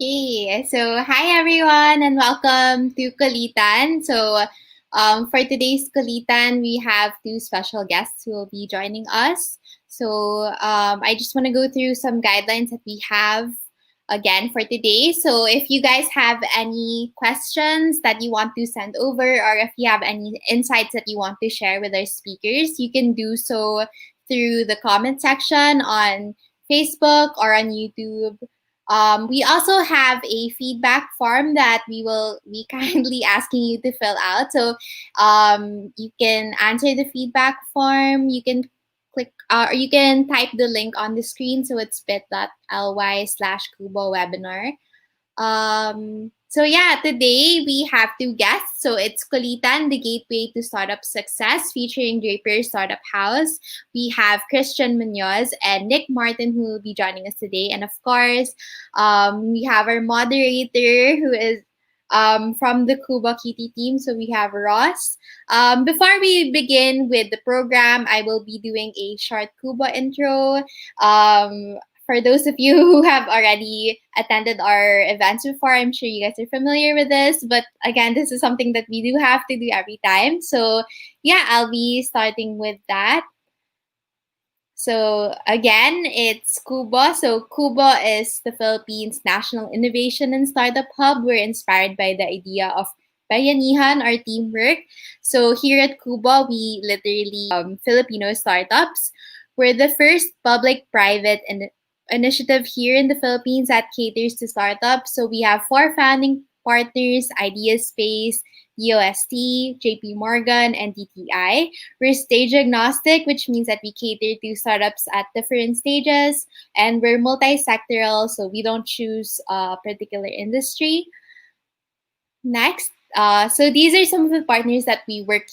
Okay, so hi everyone and welcome to QLITAN. For today's QLITAN, we have two special guests who will be joining us. I just want to go through some guidelines that we have again for today. So if you guys have any questions that you want to send over, or if you have any insights that you want to share with our speakers, you can do so through the comment section on Facebook or on YouTube. We also have a feedback form that we will be kindly asking you to fill out. You can answer the feedback form. You can click or you can type the link on the screen. So it's bit.ly/Kubo webinar. Today we have two guests. So it's QLITAN, the gateway to startup success, featuring Draper Startup House. We have Christian Munoz and Nick Martin who will be joining us today. And of course, we have our moderator who is from the Cuba Kitty team. So we have Ross. Before we begin with the program, I will be doing a short Cuba intro. For those of you who have already attended our events before, I'm sure you guys are familiar with this. But again, this is something that we do have to do every time. So yeah, I'll be starting with that. So again, it's Cuba. So Cuba is the Philippines' national innovation and startup hub. We're inspired by the idea of bayanihan or teamwork. So here at Cuba, we literally Filipino startups. We're the first public-private initiative here in the Philippines that caters to startups. So we have 4 founding partners: Idea Space, DOST, JP Morgan, and DTI. We're stage agnostic, which means that we cater to startups at different stages, and we're multi-sectoral, so we don't choose a particular industry. Next, so these are some of the partners that we work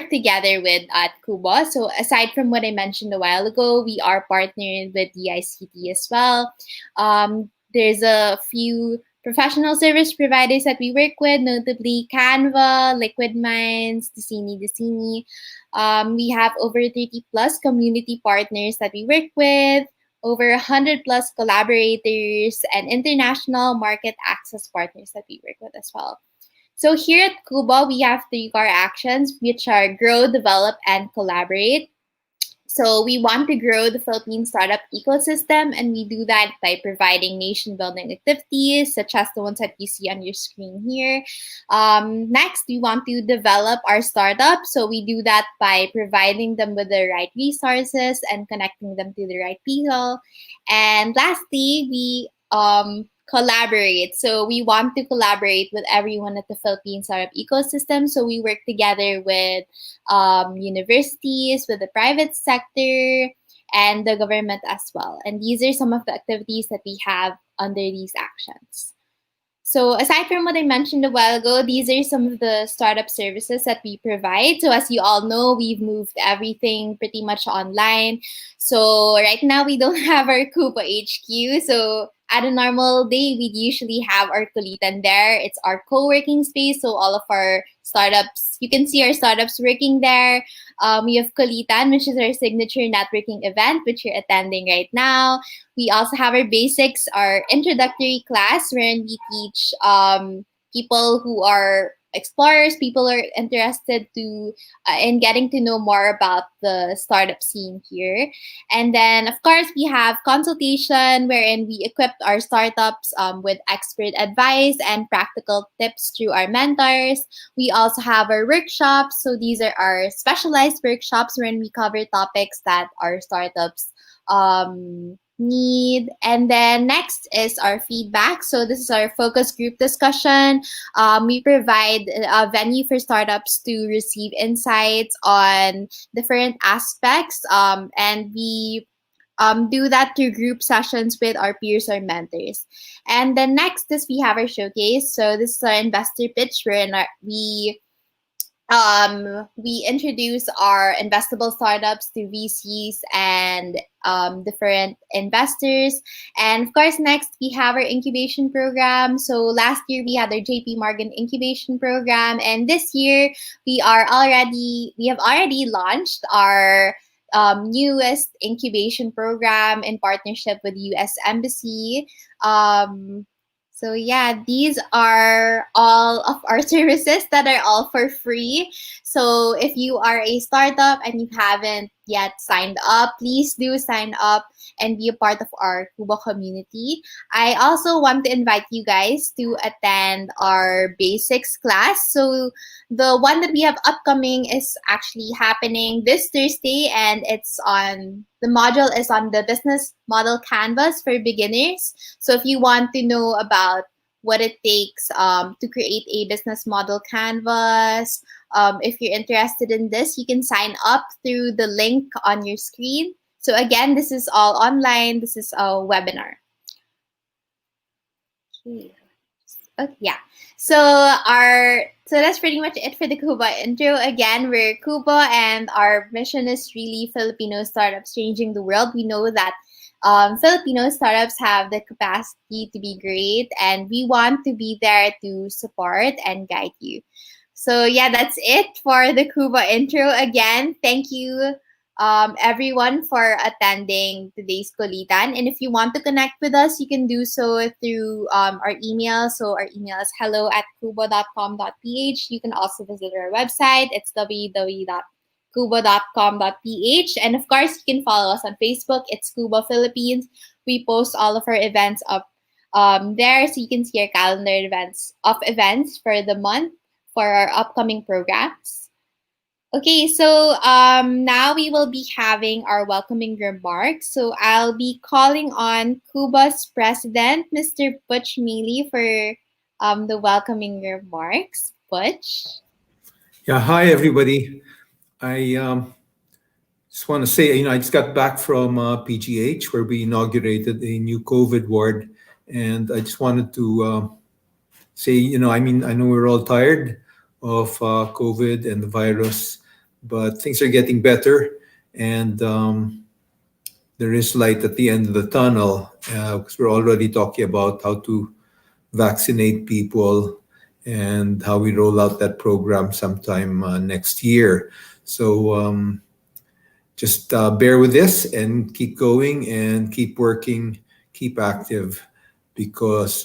together with at Cuba. So aside from what I mentioned a while ago, we are partnered with the ICT as well. There's a few professional service providers that we work with, notably Canva, Liquid Minds, Decini. We have over 30 plus community partners that we work with, over 100 plus collaborators, and international market access partners that we work with as well. So here at Cuba, we have 3 core actions, which are grow, develop, and collaborate. So we want to grow the Philippine startup ecosystem, and we do that by providing nation-building activities, such as the ones that you see on your screen here. Next, we want to develop our startups. So we do that by providing them with the right resources and connecting them to the right people. And lastly, we collaborate. So we want to collaborate with everyone at the Philippine startup ecosystem. So we work together with universities, with the private sector, and the government as well. And these are some of the activities that we have under these actions. So aside from what I mentioned a while ago, these are some of the startup services that we provide. So as you all know, we've moved everything pretty much online. So right now we don't have our Cuba HQ. So at a normal day, we'd usually have our Kulitan there. It's our co-working space, so all of our startups, you can see our startups working there. We have Kulitan, which is our signature networking event, which you're attending right now. We also have our basics, our introductory class, wherein we teach people who are explorers, people who are interested to in getting to know more about the startup scene here. And then, of course, we have consultation, wherein we equipped our startups with expert advice and practical tips through our mentors. We also have our workshops. So these are our specialized workshops wherein we cover topics that our startups need. And then next is our feedback. So this is our focus group discussion. We provide a venue for startups to receive insights on different aspects, and we do that through group sessions with our peers or mentors. And then next is we have our showcase. So this is our investor pitch where we introduce our investable startups to VCs and different investors. And of course, next we have our incubation program. So last year we had our JP Morgan incubation program, and this year we have already launched our newest incubation program in partnership with U.S. Embassy. So yeah, these are all of our services that are all for free. So if you are a startup and you haven't yet signed up, please do sign up and be a part of our Kubo community. I also want to invite you guys to attend our basics class. So the one that we have upcoming is actually happening this Thursday, and the module is on the business model canvas for beginners. So if you want to know about what it takes to create a business model canvas, if you're interested in this, you can sign up through the link on your screen. So again, this is all online. This is a webinar. Okay. Yeah. So that's pretty much it for the Cuba intro. Again, we're Cuba, and our mission is really Filipino startups changing the world. We know that Filipino startups have the capacity to be great, and we want to be there to support and guide you. So yeah, that's it for the Cuba intro. Again, thank you everyone for attending today's Kulitan. And if you want to connect with us, you can do so through our email. So our email is hello@kubo.com.ph. You can also visit our website. It's www.kubo.com.ph. And of course, you can follow us on Facebook. It's Kubo Philippines. We post all of our events up there, so you can see our calendar events for the month for our upcoming programs. Okay, so now we will be having our welcoming remarks. So I'll be calling on Cuba's president, Mr. Butch Mealy, for the welcoming remarks. Butch? Yeah, hi everybody. I just want to say, I just got back from PGH where we inaugurated a new COVID ward, and I just wanted to say, I know we're all tired of COVID and the virus, but things are getting better, and there is light at the end of the tunnel because we're already talking about how to vaccinate people and how we roll out that program sometime next year. So just bear with this and keep going and keep working, keep active, because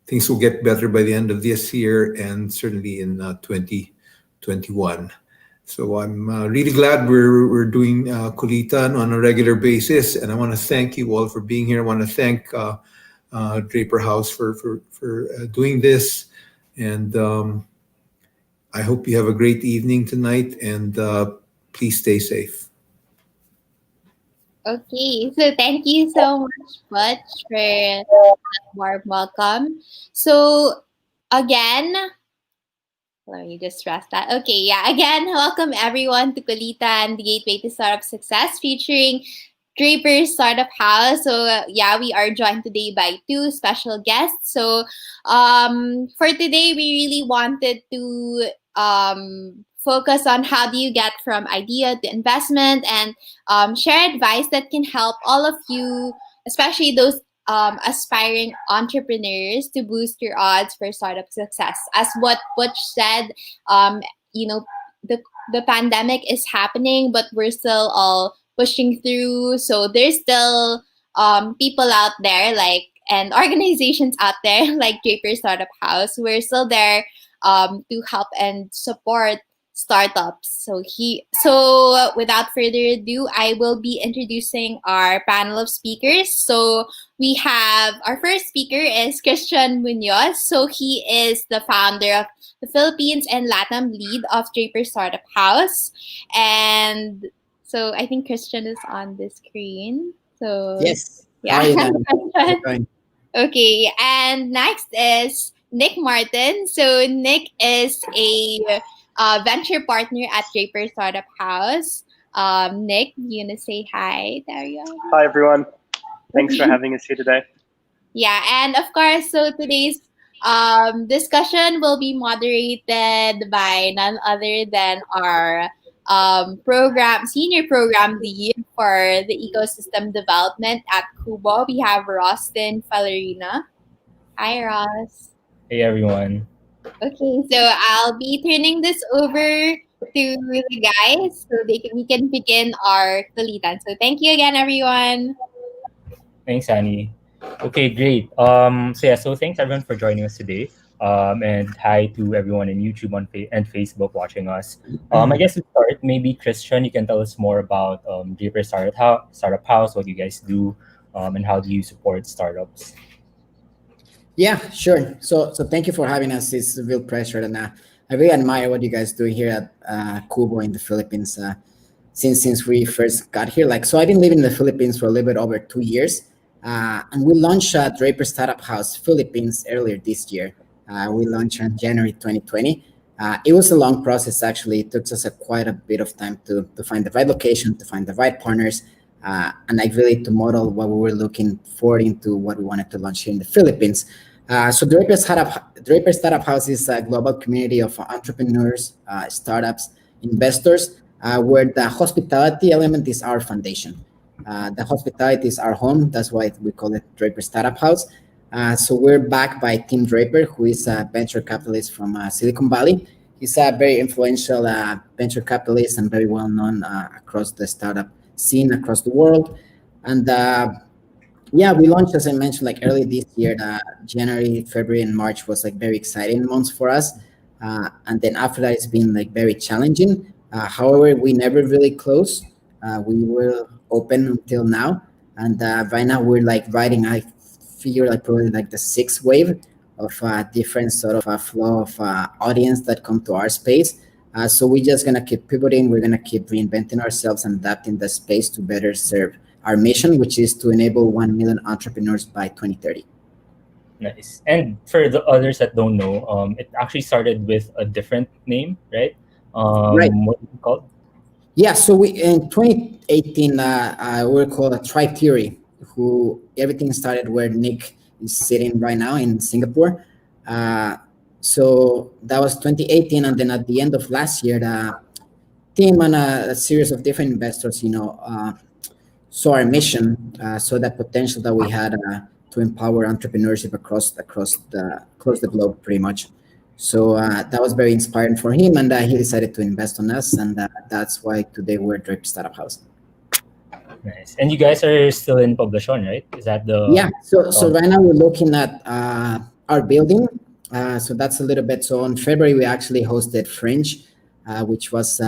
things will get better by the end of this year and certainly in 2021. So I'm really glad we're doing Kulitan on a regular basis, and I want to thank you all for being here. I want to thank Draper House for doing this, and I hope you have a great evening tonight, and please stay safe. Okay, so thank you so much, Butch, for that warm welcome. So again, let me just stress that. Okay, yeah. Again, welcome everyone to Kulitan, the Gateway to Startup Success, featuring Draper Startup House. So yeah, we are joined today by two special guests. So for today, we really wanted to focus on how do you get from idea to investment, and share advice that can help all of you, especially those aspiring entrepreneurs to boost your odds for startup success. As what Butch said, you know, the the pandemic is happening, but we're still all pushing through. So there's still people out there and organizations out there like Draper Startup House. We're still there to help and support startups. So without further ado, I will be introducing our panel of speakers. So we have our first speaker is Christian Munoz. So he is the founder of the Philippines and LATAM lead of Draper Startup House. And so I think Christian is on the screen. So Yes. How yeah, are you, Dan? How's it Christian. going? Okay, and next is Nick Martin. So Nick is a venture partner at Draper Startup House. Nick, you wanna say hi to everyone? Hi, everyone. Thanks for Okay. having us here today. Yeah, and of course, so today's discussion will be moderated by none other than our senior program lead for the ecosystem development at Kubo. We have Rostin Falerina. Hi, Ross. Hey everyone. Okay, so I'll be turning this over to the guys so we can begin our kulitan. So thank you again, everyone. Thanks, Annie. Okay, great. So thanks everyone for joining us today. And hi to everyone in YouTube and Facebook watching us. I guess to start, maybe Christian, you can tell us more about Draper Startup House, what you guys do, and how do you support startups? Yeah, sure. So thank you for having us. It's a real pleasure, and I really admire what you guys do here at Kubo in the Philippines. Since we first got here, so I've been living in the Philippines for a little bit over 2 years, and we launched Draper Startup House Philippines earlier this year. We launched in January 2020. It was a long process, actually. It took us quite a bit of time to find the right location, to find the right partners, and really to model what we were looking for into what we wanted to launch here in the Philippines. So Draper Startup House is a global community of entrepreneurs, startups, investors, where the hospitality element is our foundation. The hospitality is our home. That's why we call it Draper Startup House. So we're backed by Tim Draper, who is a venture capitalist from Silicon Valley. He's a very influential venture capitalist and very well known across the startup scene across the world. And yeah, we launched, as I mentioned, early this year. January, February, and March was very exciting months for us. And then after that, it's been very challenging. However, we never really closed. We were open until now, and right now we're riding. I figure probably the sixth wave of different sort of flow of audience that come to our space. So we're just gonna keep pivoting. We're gonna keep reinventing ourselves and adapting the space to better serve our mission, which is to enable 1 million entrepreneurs by 2030. Nice. And for the others that don't know, it actually started with a different name, right? Right. What is it called? Yeah, so we in 2018 we were called a Tribe Theory, who everything started where Nick is sitting right now in Singapore. So that was 2018, and then at the end of last year, the team and a series of different investors, saw our mission, saw that potential that we had to empower entrepreneurship across the globe, pretty much. So that was very inspiring for him, and he decided to invest on us, and that's why today we're Draper Startup House. Nice. And you guys are still in Poblacion, right? Is that the... Yeah, so right now we're looking at our building. So that's a little bit. So on February, we actually hosted Fringe, which was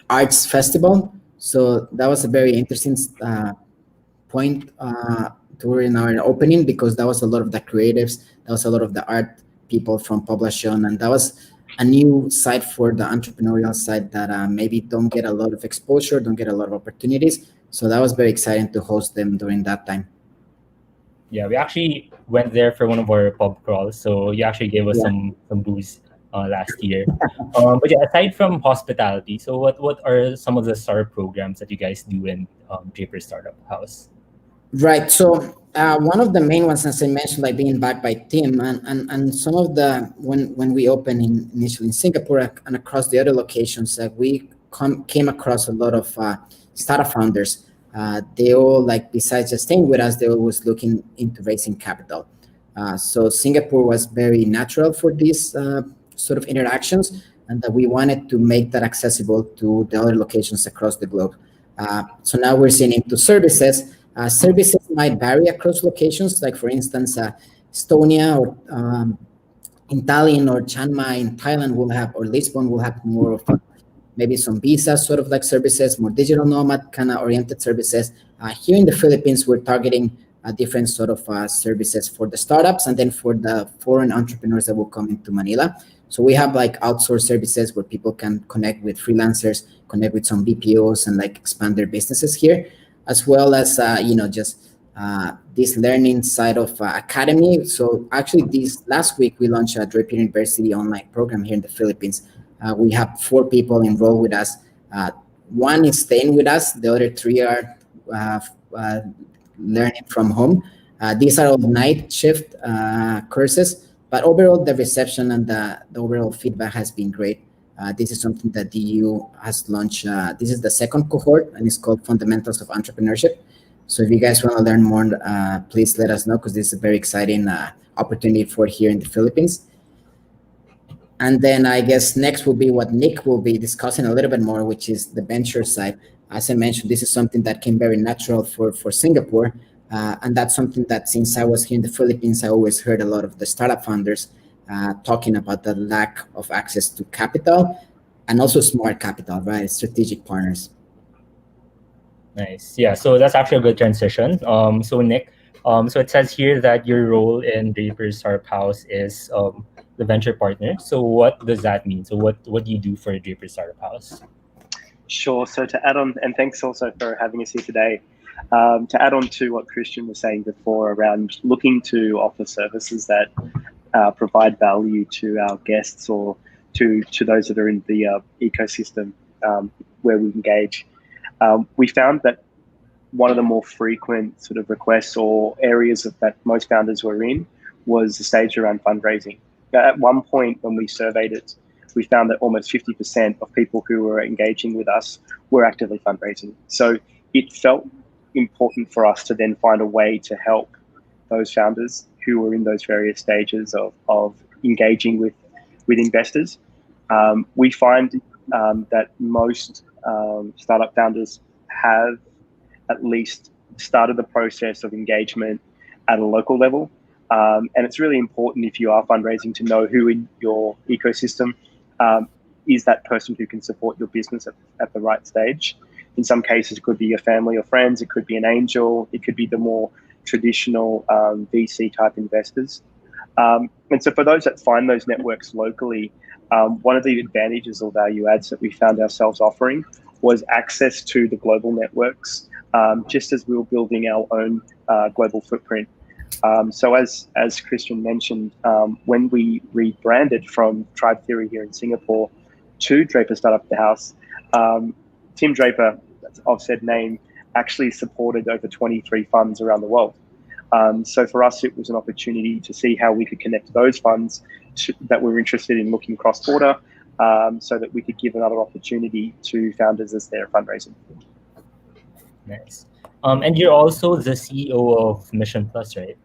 arts festival. So that was a very interesting point during our opening, because that was a lot of the creatives, that was a lot of the art people from Poblacion, and that was a new side for the entrepreneurial side that maybe don't get a lot of exposure, don't get a lot of opportunities. So that was very exciting to host them during that time. Yeah, we actually went there for one of our pub crawls, so you actually gave us some booze last year. But yeah, aside from hospitality, so what are some of the startup programs that you guys do in Draper Startup House? Right. So one of the main ones, as I mentioned, being backed by Tim, and some of the when we opened initially in Singapore and across the other locations, we came across a lot of startup founders they all, like, besides just staying with us, they always looking into raising capital. So Singapore was very natural for these sort of interactions, and that we wanted to make that accessible to the other locations across the globe. So now we're seeing into services. Services might vary across locations, like for instance, Estonia or in Tallinn or Chiang Mai in Thailand will have, or Lisbon will have more of maybe some visa sort of like services, more digital nomad kind of oriented services. Here in the Philippines, we're targeting different sort of services for the startups and then for the foreign entrepreneurs that will come into Manila. So we have like outsourced services where people can connect with freelancers, connect with some BPOs and like expand their businesses here, as well as, just this learning side of academy. So actually this last week, we launched a Draper University online program here in the Philippines. We have 4 people enrolled with us. One is staying with us. The other 3 are learning from home. These are all night shift courses, but overall the reception and the overall feedback has been great. This is something that the EU has launched. This is the second cohort, and it's called Fundamentals of Entrepreneurship. So if you guys want to learn more, please let us know, because this is a very exciting opportunity for here in the Philippines. And then I guess next will be what Nick will be discussing a little bit more, which is the venture side. As I mentioned, this is something that came very natural for Singapore. And that's something that since I was here in the Philippines, I always heard a lot of the startup founders talking about the lack of access to capital and also smart capital, right? Strategic partners. Nice. Yeah, so that's actually a good transition. So Nick, so it says here that your role in Draper Startup House is the venture partner. So what does that mean? So what do you do for Draper Startup House? Sure. So to add on, and thanks also for having us here today. To add on to what Christian was saying before around looking to offer services that provide value to our guests or to those that are in the ecosystem where we engage, we found that one of the more frequent sort of requests or areas that most founders were in was the stage around fundraising. At one point when we surveyed it, we found that almost 50% of people who were engaging with us were actively fundraising. So it felt important for us to then find a way to help those founders who were in those various stages of engaging with investors. We find that most startup founders have at least started the process of engagement at a local level. And it's really important if you are fundraising to know who in your ecosystem is that person who can support your business at the right stage. In some cases, it could be your family or friends, it could be an angel, it could be the more traditional VC type investors. And so for those that find those networks locally, one of the advantages or value adds that we found ourselves offering was access to the global networks, just as we were building our own global footprint. So as Christian mentioned, when we rebranded from Tribe Theory here in Singapore to Draper Startup House, Tim Draper, of said name, actually supported over 23 funds around the world. So for us, it was an opportunity to see how we could connect those funds that were interested in looking cross-border, so that we could give another opportunity to founders as they're fundraising. Nice. And you're also the CEO of Mission Plus, right?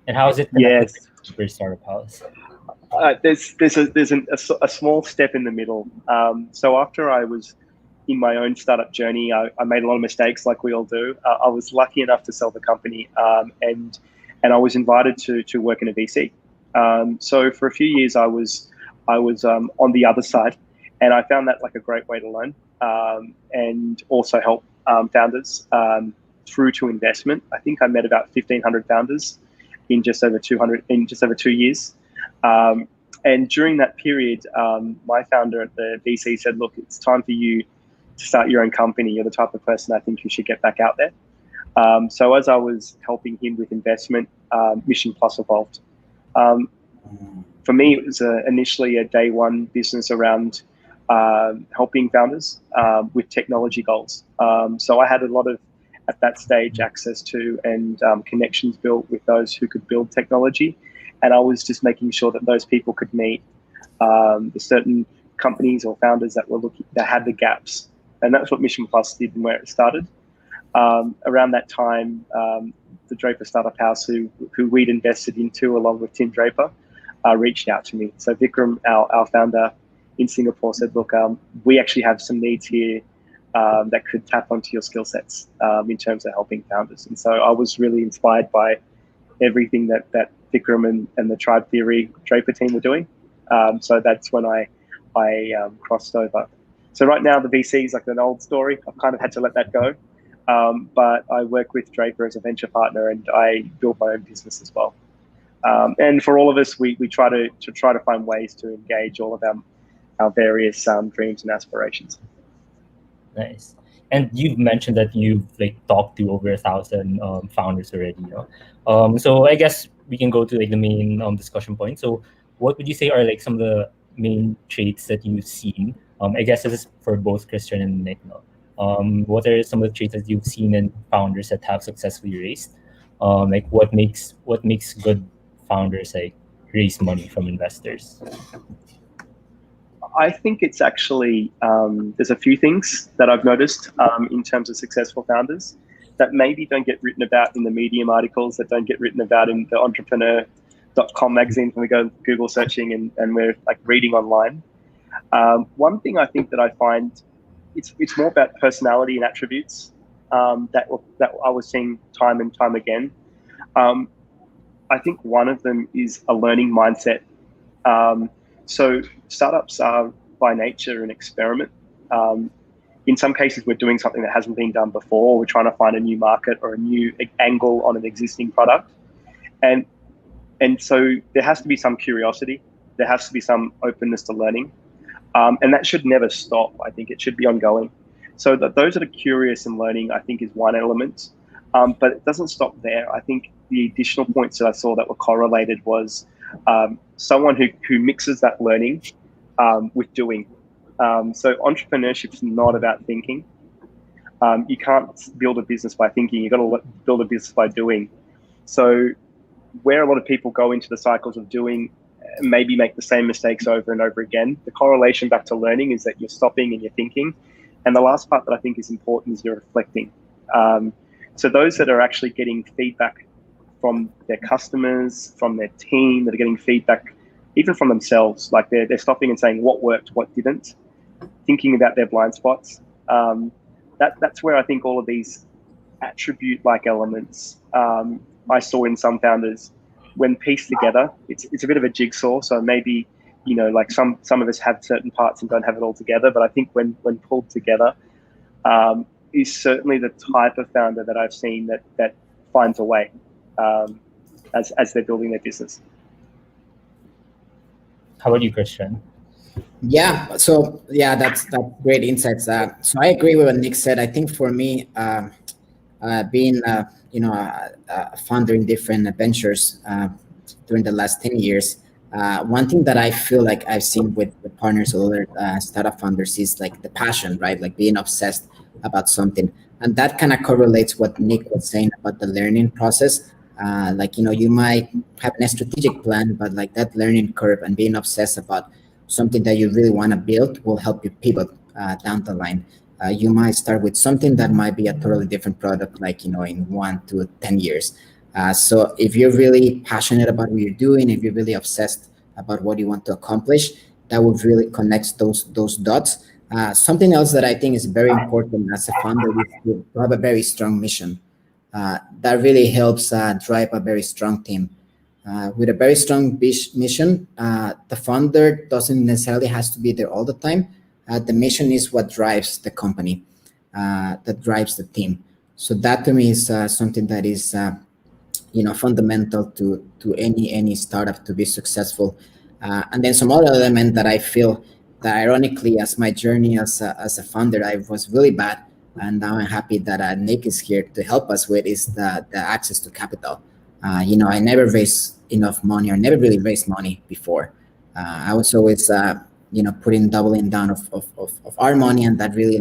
And how is it connected to Draper Startup House? There's a small step in the middle. So after I was in my own startup journey, I made a lot of mistakes, like we all do. I was lucky enough to sell the company, and I was invited to work in a VC. So for a few years, I was on the other side, and I found that like a great way to learn, and also help founders through to investment. I think I met about 1,500 founders in just over 2 years. And during that period, my founder at the VC said, "Look, it's time for you to start your own company. You're the type of person I think you should get back out there." So as I was helping him with investment, Mission Plus evolved. For me, it was initially a day one business around helping founders with technology goals. So I had a lot of, at that stage, access to and connections built with those who could build technology. And I was just making sure that those people could meet the certain companies or founders that were that had the gaps. And that's what Mission Plus did and where it started. Around that time, the Draper Startup House, who we'd invested into along with Tim Draper, reached out to me. So Vikram, our founder in Singapore, said, look, we actually have some needs here that could tap onto your skill sets in terms of helping founders. And so I was really inspired by everything that Vikram and the Tribe Theory Draper team were doing. So that's when I crossed over. So right now the VC is like an old story. I've kind of had to let that go. But I work with Draper as a venture partner, and I build my own business as well. And for all of us, we try to find ways to engage all of our various dreams and aspirations. Nice. And you've mentioned that you've like talked to over 1,000 founders already. You know? So I guess we can go to like the main discussion point. So what would you say are like some of the main traits that you've seen? I guess this is for both Christian and Nick. No? What are some of the traits that you've seen in founders that have successfully raised? Like what makes good founders like raise money from investors? I think it's actually, there's a few things that I've noticed in terms of successful founders that maybe don't get written about in the Medium articles, that don't get written about in the entrepreneur.com magazine when we go Google searching and we're like reading online. One thing I think that I find, it's more about personality and attributes that I was seeing time and time again. I think one of them is a learning mindset. So startups are by nature an experiment. In some cases, we're doing something that hasn't been done before. We're trying to find a new market or a new angle on an existing product. And so there has to be some curiosity. There has to be some openness to learning. And that should never stop. I think it should be ongoing. So those that are curious and learning, I think, is one element. But it doesn't stop there. I think the additional points that I saw that were correlated was someone who mixes that learning with doing. So entrepreneurship is not about thinking. You can't build a business by thinking. You've got to build a business by doing. So where a lot of people go into the cycles of doing, maybe make the same mistakes over and over again, the correlation back to learning is that you're stopping and you're thinking. And the last part that I think is important is you're reflecting. So those that are actually getting feedback from their customers, from their team, that are getting feedback even from themselves, like they're stopping and saying what worked, what didn't, thinking about their blind spots. That's where I think all of these attribute-like elements I saw in some founders, when pieced together, it's a bit of a jigsaw. So maybe, you know, like some of us have certain parts and don't have it all together. But I think when pulled together, is certainly the type of founder that I've seen that finds a way as they're building their business. How about you, Christian? Yeah, so yeah, that's great insights. So I agree with what Nick said. I think for me, being a founder in different ventures during the last 10 years, one thing that I feel like I've seen with the partners or other startup founders is like the passion, right? Like being obsessed about something. And that kind of correlates what Nick was saying about the learning process. Like, you know, you might have a strategic plan, but like that learning curve and being obsessed about something that you really want to build will help you pivot down the line. You might start with something that might be a totally different product, like, you know, in 1 to 10 years. So if you're really passionate about what you're doing, if you're really obsessed about what you want to accomplish, that would really connect those dots. Something else that I think is very important as a founder is to have a very strong mission. That really helps drive a very strong team. With a very strong mission, the founder doesn't necessarily has to be there all the time. The mission is what drives the company, that drives the team. So that to me is something that is fundamental to any startup to be successful. And then some other element that I feel that ironically, as my journey as a founder, I was really bad. And now I'm happy that Nick is here to help us with is the access to capital. I never raised enough money or never really raised money before. I was always, doubling down of our money, and that really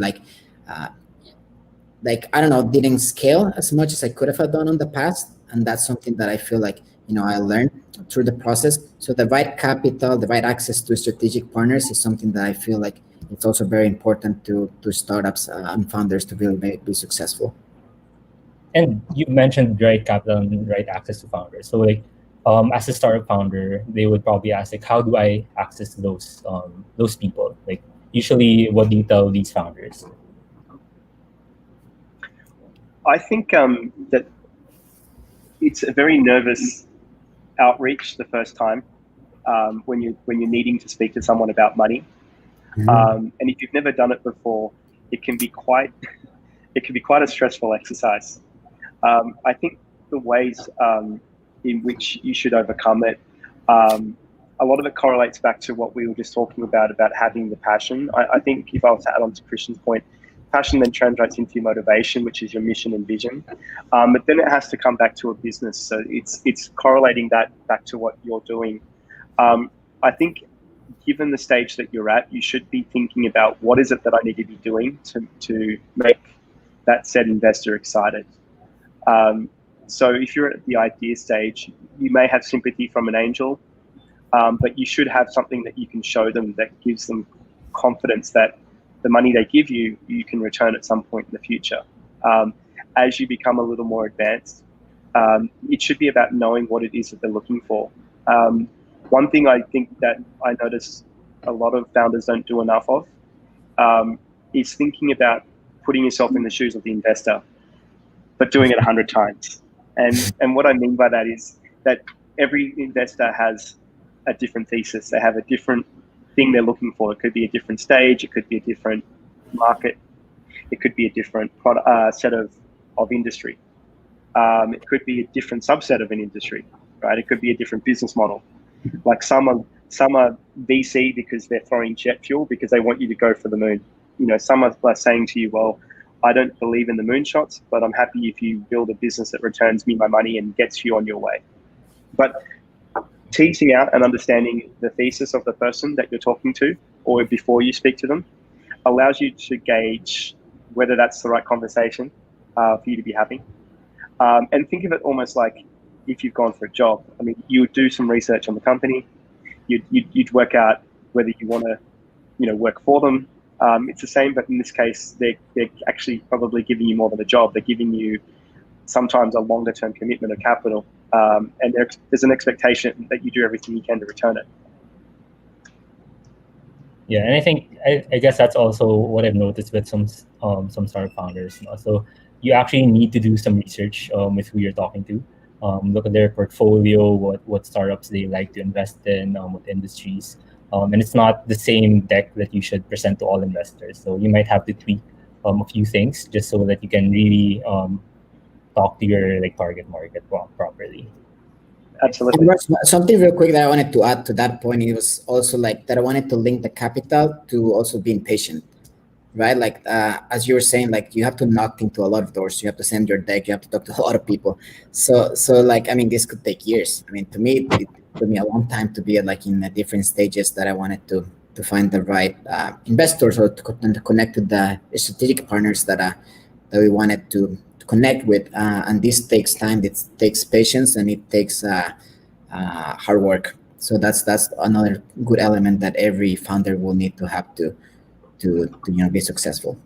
didn't scale as much as I could have done in the past. And that's something that I feel like, I learned through the process. So the right capital, the right access to strategic partners is something that I feel like it's also very important to startups and founders to really be successful. And you mentioned right capital and right access to founders. So like, as a startup founder, they would probably ask like, how do I access those people? Like, usually, what do you tell these founders? I think that it's a very nervous outreach the first time when you're needing to speak to someone about money. And if you've never done it before, it can be quite a stressful exercise. I think the ways in which you should overcome it, a lot of it correlates back to what we were just talking about having the passion. I think if I was to add on to Christian's point, passion then translates into your motivation, which is your mission and vision. But then it has to come back to a business. So it's correlating that back to what you're doing. I think given the stage that you're at, you should be thinking about what is it that I need to be doing to make that said investor excited. So if you're at the idea stage, you may have sympathy from an angel, but you should have something that you can show them that gives them confidence that the money they give you, you can return at some point in the future. As you become a little more advanced, it should be about knowing what it is that they're looking for. One thing I think that I notice a lot of founders don't do enough of is thinking about putting yourself in the shoes of the investor, but doing it 100 times. And what I mean by that is that every investor has a different thesis. They have a different thing they're looking for. It could be a different stage. It could be a different market. It could be a different product, set of industry. It could be a different subset of an industry, right? It could be a different business model. Like some are VC because they're throwing jet fuel because they want you to go for the moon. You know, some are saying to you, well, I don't believe in the moonshots, but I'm happy if you build a business that returns me my money and gets you on your way. But teasing out and understanding the thesis of the person that you're talking to, or before you speak to them, allows you to gauge whether that's the right conversation for you to be having. And think of it almost like if you've gone for a job. I mean, you would do some research on the company. You'd work out whether you want to, work for them. It's the same, but in this case, they're actually probably giving you more than a job. They're giving you sometimes a longer term commitment of capital. And there's an expectation that you do everything you can to return it. Yeah, and I think I guess that's also what I've noticed with some startup founders. So you actually need to do some research with who you're talking to. Look at their portfolio, what startups they like to invest in, what industries. And it's not the same deck that you should present to all investors. So you might have to tweak a few things just so that you can really talk to your target market properly. Absolutely. Something real quick that I wanted to add to that point, it was also that I wanted to link the capital to also being patient, right? As you were saying, you have to knock into a lot of doors. You have to send your deck. You have to talk to a lot of people. So this could take years. I mean, to me, it took me a long time to be in the different stages that I wanted to find the right investors or to connect with the strategic partners that we wanted to connect with. And this takes time. It takes patience, and it takes hard work. So that's another good element that every founder will need to have to be successful.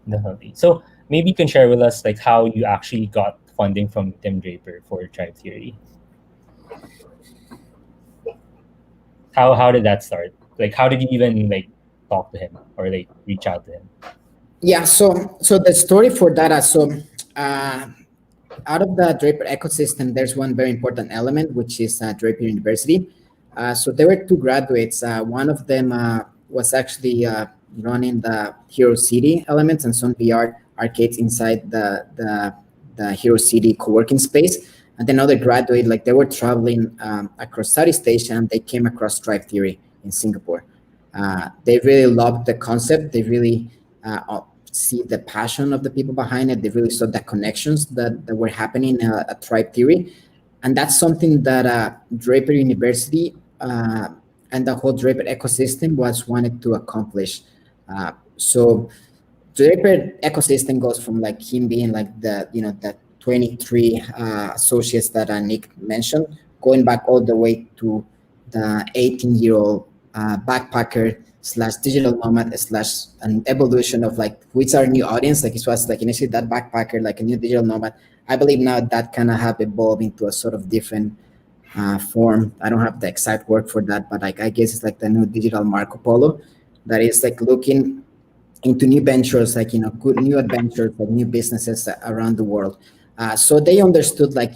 Definitely. So maybe you can share with us how you actually got funding from Tim Draper for Tribe Theory. How did that start? How did you even talk to him or reach out to him? Yeah, so the story for that, out of the Draper ecosystem, there's one very important element, which is Draper University. So there were two graduates. One of them was actually running the Hero City elements and some VR arcades inside the Hero City co-working space. And then another graduate, they were traveling across Southeast Asia, and they came across Tribe Theory in Singapore. They really loved the concept. They really see the passion of the people behind it. They really saw the connections that were happening at Tribe Theory. And that's something that Draper University and the whole Draper ecosystem wanted to accomplish. So Draper ecosystem goes from him being the 23 associates that Nick mentioned, going back all the way to the 18-year-old backpacker / digital nomad / an evolution of who's our new audience. It was initially that backpacker, a new digital nomad, I believe now that kind of have evolved into a sort of different form. I don't have the exact word for that, but like I guess it's like the new digital Marco Polo that is like looking into new ventures, like good new adventures, like new businesses around the world. So they understood, like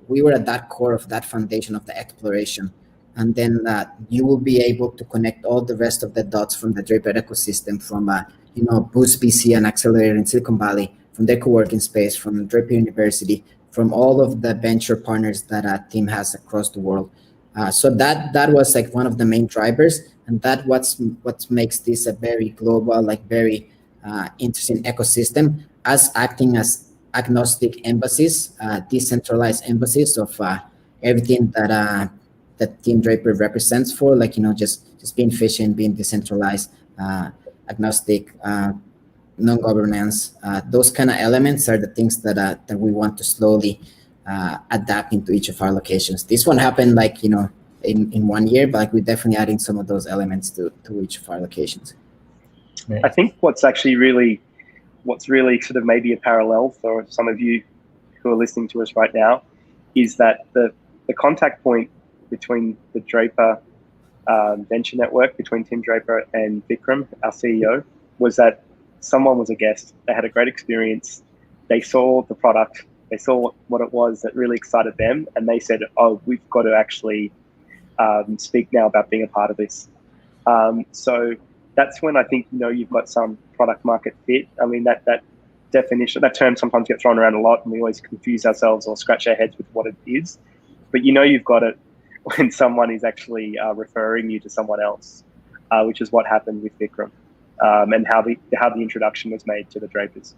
we were at that core of that foundation of the exploration, and then you will be able to connect all the rest of the dots from the Draper ecosystem, from Boost BC and Accelerator in Silicon Valley, from their co-working space, from Draper University, from all of the venture partners that Tim has across the world. So that was like one of the main drivers, and that what makes this a very global, like very interesting ecosystem, as acting as agnostic embassies, decentralized embassies of everything that Tim Draper represents for, like just being efficient, being decentralized, agnostic, non-governance. Those kind of elements are the things that we want to slowly adapt into each of our locations. This one happened like in 1 year, but like we're definitely adding some of those elements to each of our locations. I think what's really sort of maybe a parallel for some of you who are listening to us right now is that the contact point between the Draper venture network, between Tim Draper and Vikram, our CEO, was that someone was a guest. They had a great experience. They saw the product. They saw what it was that really excited them, and they said, "Oh, we've got to actually speak now about being a part of this." So that's when I think you've got some product market fit. I mean that definition, that term sometimes gets thrown around a lot, and we always confuse ourselves or scratch our heads with what it is. But you've got it when someone is actually referring you to someone else, which is what happened with Vikram, and how the introduction was made to the Drapers.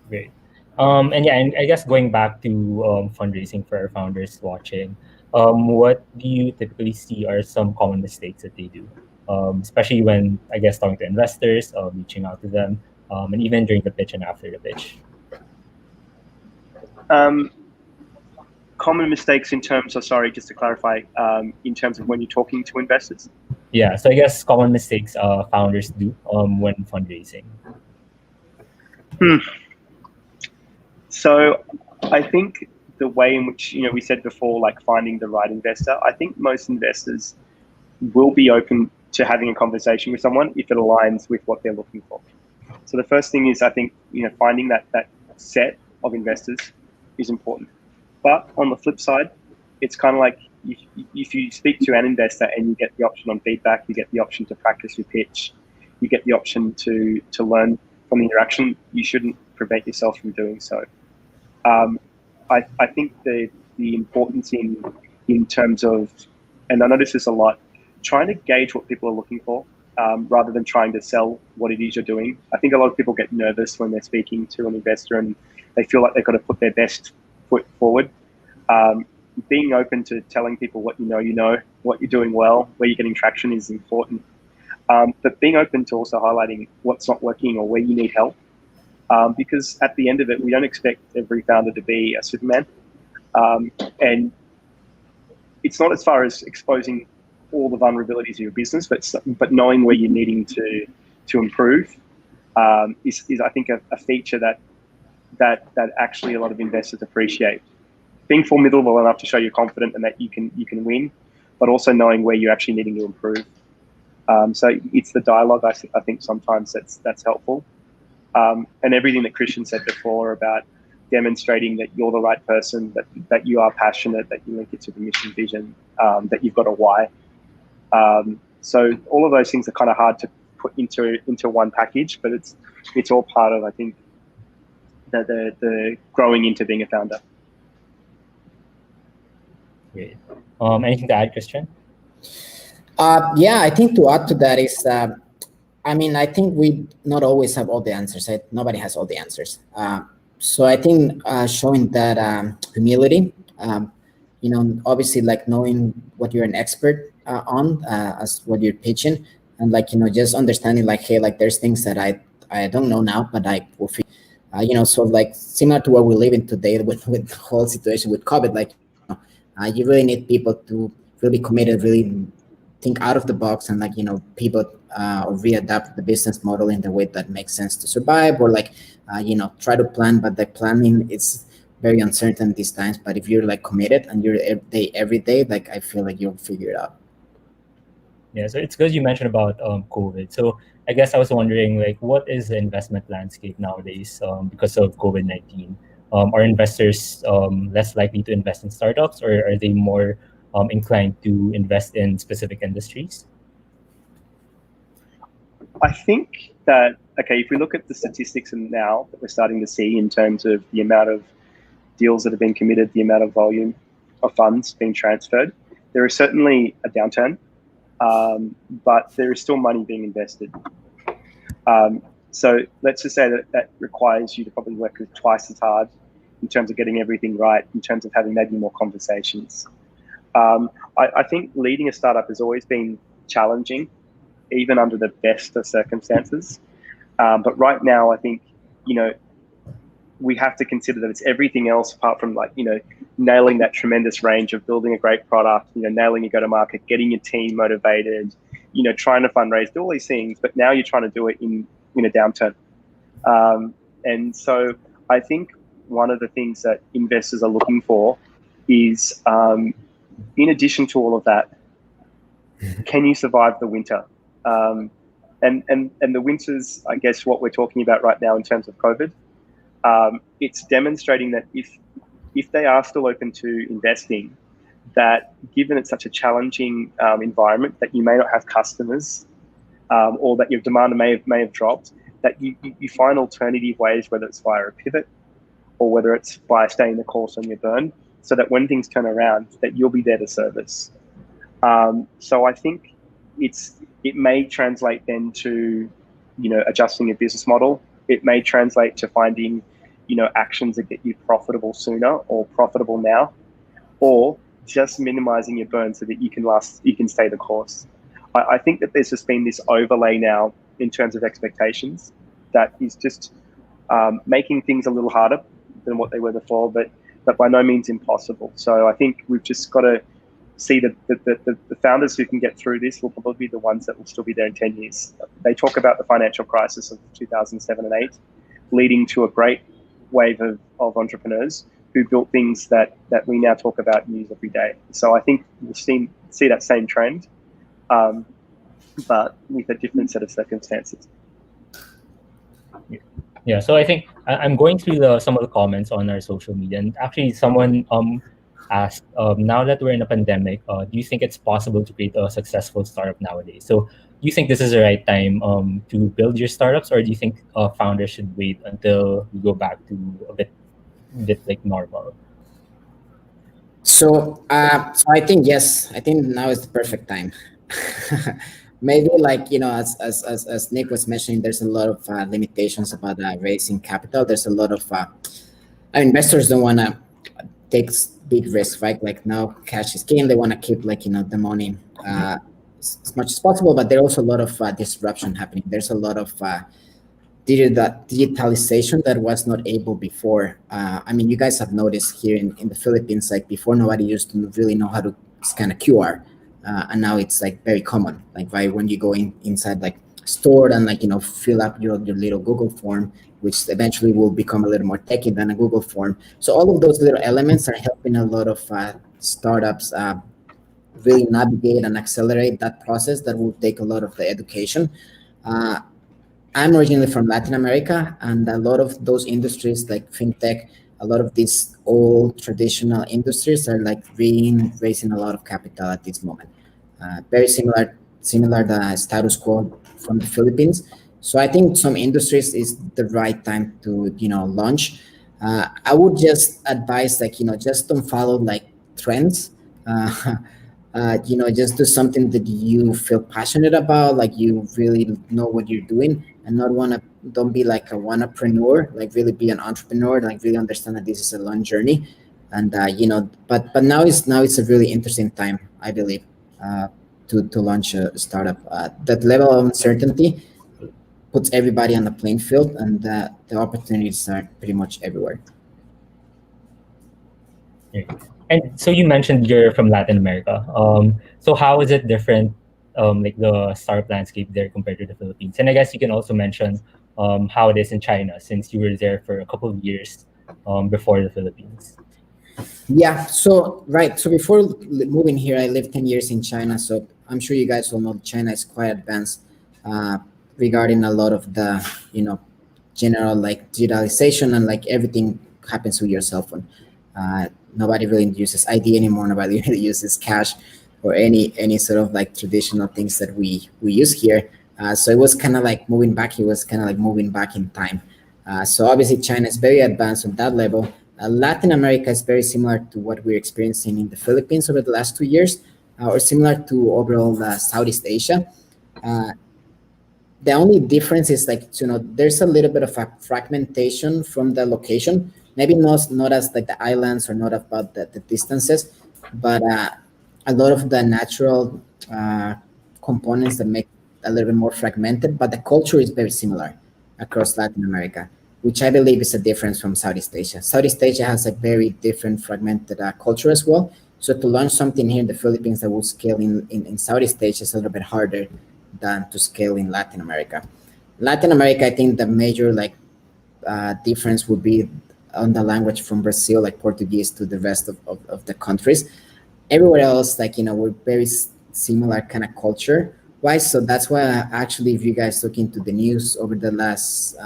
Great. And yeah, and I guess going back to fundraising for our founders watching, what do you typically see are some common mistakes that they do, especially when, I guess, talking to investors, reaching out to them, and even during the pitch and after the pitch? Common mistakes in terms of, sorry, just to clarify, in terms of when you're talking to investors? Yeah, so I guess common mistakes founders do when fundraising. So I think the way in which, we said before, like finding the right investor, I think most investors will be open to having a conversation with someone if it aligns with what they're looking for. So the first thing is, I think, finding that set of investors is important. But on the flip side, it's kind of like if you speak to an investor and you get the option on feedback, you get the option to practice your pitch, you get the option to learn from the interaction, you shouldn't prevent yourself from doing so. I think the importance in terms of, and I notice this a lot, trying to gauge what people are looking for rather than trying to sell what it is you're doing. I think a lot of people get nervous when they're speaking to an investor and they feel like they've got to put their best foot forward. Being open to telling people what what you're doing well, where you're getting traction is important. But being open to also highlighting what's not working or where you need help. Because at the end of it, we don't expect every founder to be a Superman. And it's not as far as exposing all the vulnerabilities of your business, but knowing where you're needing to improve is I think a feature that actually a lot of investors appreciate. Being formidable enough to show you're confident and that you can win, but also knowing where you're actually needing to improve. So it's the dialogue I think sometimes that's helpful. And everything that Christian said before about demonstrating that you're the right person, that you are passionate, that you link it to the mission vision, that you've got a why. So all of those things are kind of hard to put into one package, but it's all part of, I think, the growing into being a founder. Great. Anything to add, Christian? Yeah, I think to add to that is, I think we not always have all the answers. Right? Nobody has all the answers. So I think showing that humility, obviously like knowing what you're an expert on as what you're pitching, and just understanding like, hey, like there's things that I don't know now, but I will figure. Sort of like similar to what we're living today with the whole situation with COVID, like you really need people to really be committed, really think out of the box and like pivot or readapt the business model in the way that makes sense to survive, or like try to plan, but the planning is very uncertain these times. But if you're like committed and you're every day, like I feel like you'll figure it out. Yeah, so it's good you mentioned about COVID. So I guess I was wondering, like, what is the investment landscape nowadays because of COVID-19? Are investors less likely to invest in startups, or are they more inclined to invest in specific industries? I think that, okay, if we look at the statistics and now that we're starting to see in terms of the amount of deals that have been committed, the amount of volume of funds being transferred, there is certainly a downturn, but there is still money being invested. So let's just say that requires you to probably work twice as hard in terms of getting everything right, in terms of having maybe more conversations. I think leading a startup has always been challenging, even under the best of circumstances. But right now, I think, we have to consider that it's everything else apart from like, nailing that tremendous range of building a great product, nailing your go-to-market, getting your team motivated, trying to fundraise, do all these things. But now you're trying to do it in a downturn. And so I think one of the things that investors are looking for is, in addition to all of that, can you survive the winter? And the winter's, I guess, what we're talking about right now in terms of COVID. It's demonstrating that if they are still open to investing, that given it's such a challenging environment, that you may not have customers, or that your demand may have dropped, that you find alternative ways, whether it's via a pivot or whether it's by staying the course on your burn, so that when things turn around, that you'll be there to service. So I think it may translate then to, adjusting your business model. It may translate to finding, actions that get you profitable sooner or profitable now, or just minimizing your burn so that you can stay the course. I think that there's just been this overlay now in terms of expectations that is just making things a little harder than what they were before, but by no means impossible. So I think we've just got to see that the founders who can get through this will probably be the ones that will still be there in 10 years. They talk about the financial crisis of 2007 and 8 leading to a great wave of entrepreneurs who built things that we now talk about and use every day. So I think we'll see that same trend, but with a different set of circumstances. Yeah, so I think I'm going through some of the comments on our social media, and actually someone asked, now that we're in a pandemic, do you think it's possible to create a successful startup nowadays? So do you think this is the right time to build your startups, or do you think founders should wait until we go back to a bit like normal? So I think yes. I think now is the perfect time. Maybe like as Nick was mentioning, there's a lot of limitations about raising capital. There's a lot of investors don't want to take big risks, right? Like now cash is king. They want to keep the money as much as possible, but there's also a lot of disruption happening. There's a lot of digitalization that was not able before. I mean, you guys have noticed here in the Philippines, like before nobody used to really know how to scan a QR, and now it's like very common. Like right when you go inside like store and fill up your little Google form, which eventually will become a little more techy than a Google form. So all of those little elements are helping a lot of startups really navigate and accelerate that process that will take a lot of the education. I'm originally from Latin America, and a lot of those industries like fintech, a lot of these old traditional industries are like raising a lot of capital at this moment. Very similar the status quo from the Philippines. So I think some industries is the right time to launch. I would just advise just don't follow like trends. Just do something that you feel passionate about, like you really know what you're doing, and don't be like a wannapreneur, like really be an entrepreneur, like really understand that this is a long journey. And but now it's a really interesting time, I believe, to launch a startup. That level of uncertainty puts everybody on the playing field, and the opportunities are pretty much everywhere. And so you mentioned you're from Latin America. So how is it different like the startup landscape there compared to the Philippines? And I guess you can also mention how it is in China, since you were there for a couple of years before the Philippines. Yeah, so right. So before moving here, I lived 10 years in China. So I'm sure you guys all know China is quite advanced uh, regarding a lot of the, general like digitalization, and like everything happens with your cell phone. Nobody really uses ID anymore. Nobody really uses cash or any sort of like traditional things that we use here. So it was kind of like moving back. It was kind of like moving back in time. So obviously China is very advanced on that level. Latin America is very similar to what we're experiencing in the Philippines over the last 2 years, or similar to overall Southeast Asia. Uh, the only difference is like, there's a little bit of a fragmentation from the location. Maybe not as like the islands, or not about the distances, but a lot of the natural components that make a little bit more fragmented. But the culture is very similar across Latin America, which I believe is a difference from Southeast Asia. Southeast Asia has a very different fragmented culture as well. So to launch something here in the Philippines that will scale in Southeast Asia is a little bit harder than to scale in Latin America. Latin America, I think the major like difference would be on the language from Brazil, like Portuguese, to the rest of the countries. Everywhere else, like, we're very similar kind of culture wise. So that's why actually, if you guys look into the news over the last,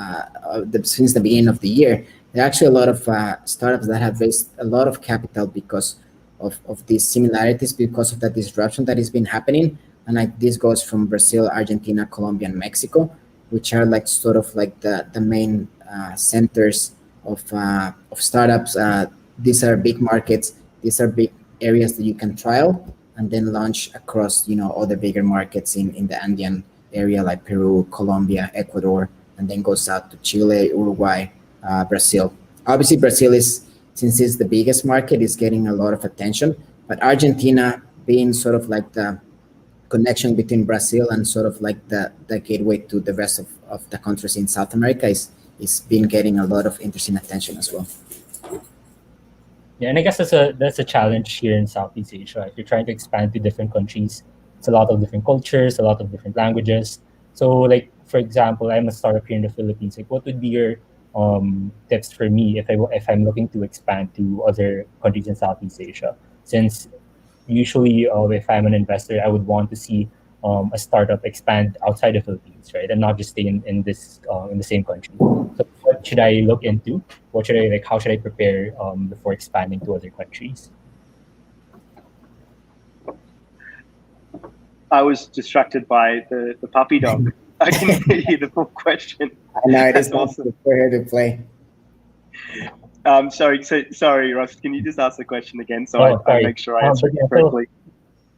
since the beginning of the year, there are actually a lot of startups that have raised a lot of capital because of these similarities, because of the disruption that has been happening. And like this goes from Brazil, Argentina, Colombia, and Mexico, which are like sort of like the main centers of startups. These are big markets. These are big areas that you can trial and then launch across, other bigger markets in the Andean area, like Peru, Colombia, Ecuador, and then goes out to Chile, Uruguay, Brazil. Obviously, Brazil is, since it's the biggest market, is getting a lot of attention. But Argentina, being sort of like the connection between Brazil and sort of like the gateway to the rest of the countries in South America, is been getting a lot of interesting attention as well. Yeah, and I guess that's a challenge here in Southeast Asia. If you're trying to expand to different countries, it's a lot of different cultures, a lot of different languages. So, like for example, I'm a startup here in the Philippines. Like, what would be your tips for me if I'm looking to expand to other countries in Southeast Asia? Since usually, if I'm an investor, I would want to see a startup expand outside the Philippines, right, and not just stay in the same country. So, what should I look into? What should I like? How should I prepare before expanding to other countries? I was distracted by the puppy dog. I didn't hear the full question. I know it is That's awesome awesome. for her to play. Sorry, Ross. Can you just ask the question again so I Sorry. make sure I answer But yeah, it correctly?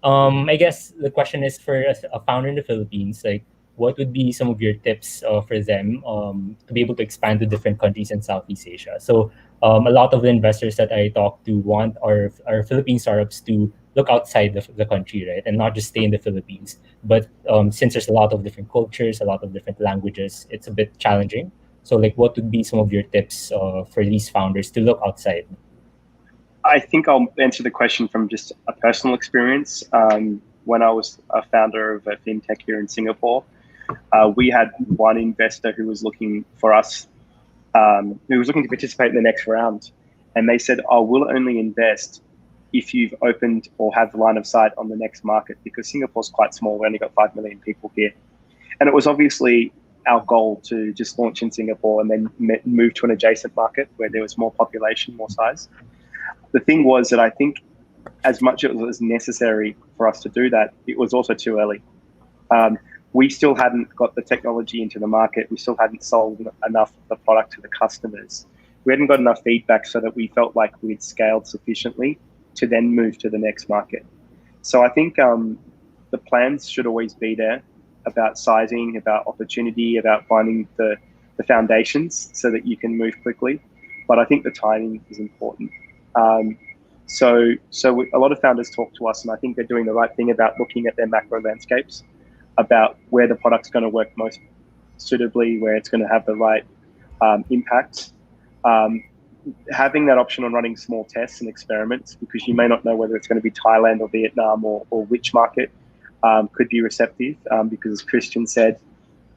I guess the question is for a founder in the Philippines, like what would be some of your tips for them to be able to expand to different countries in Southeast Asia? So a lot of the investors that I talk to want our Philippine startups to look outside the country, right, and not just stay in the Philippines. But since there's a lot of different cultures, a lot of different languages, it's a bit challenging. So like, what would be some of your tips for these founders to look outside? I think I'll answer the question from just a personal experience. When I was a founder of a fintech here in Singapore, we had one investor who was looking for us, who was looking to participate in the next round. And they said, "Oh, we'll only invest if you've opened or have the line of sight on the next market, because Singapore's quite small. We only got 5 million people here." And it was obviously our goal to just launch in Singapore and then move to an adjacent market where there was more population, more size. The thing was that I think as much as it was necessary for us to do that, it was also too early. We still hadn't got the technology into the market. We still hadn't sold enough of the product to the customers. We hadn't got enough feedback so that we felt like we'd scaled sufficiently to then move to the next market. So I think the plans should always be there about sizing, about opportunity, about finding the foundations so that you can move quickly. But I think the timing is important. So a lot of founders talk to us, and I think they're doing the right thing about looking at their macro landscapes, about where the product's going to work most suitably, where it's going to have the right impact. Having that option on running small tests and experiments, because you may not know whether it's going to be Thailand or Vietnam or which market, could be receptive, because as Christian said,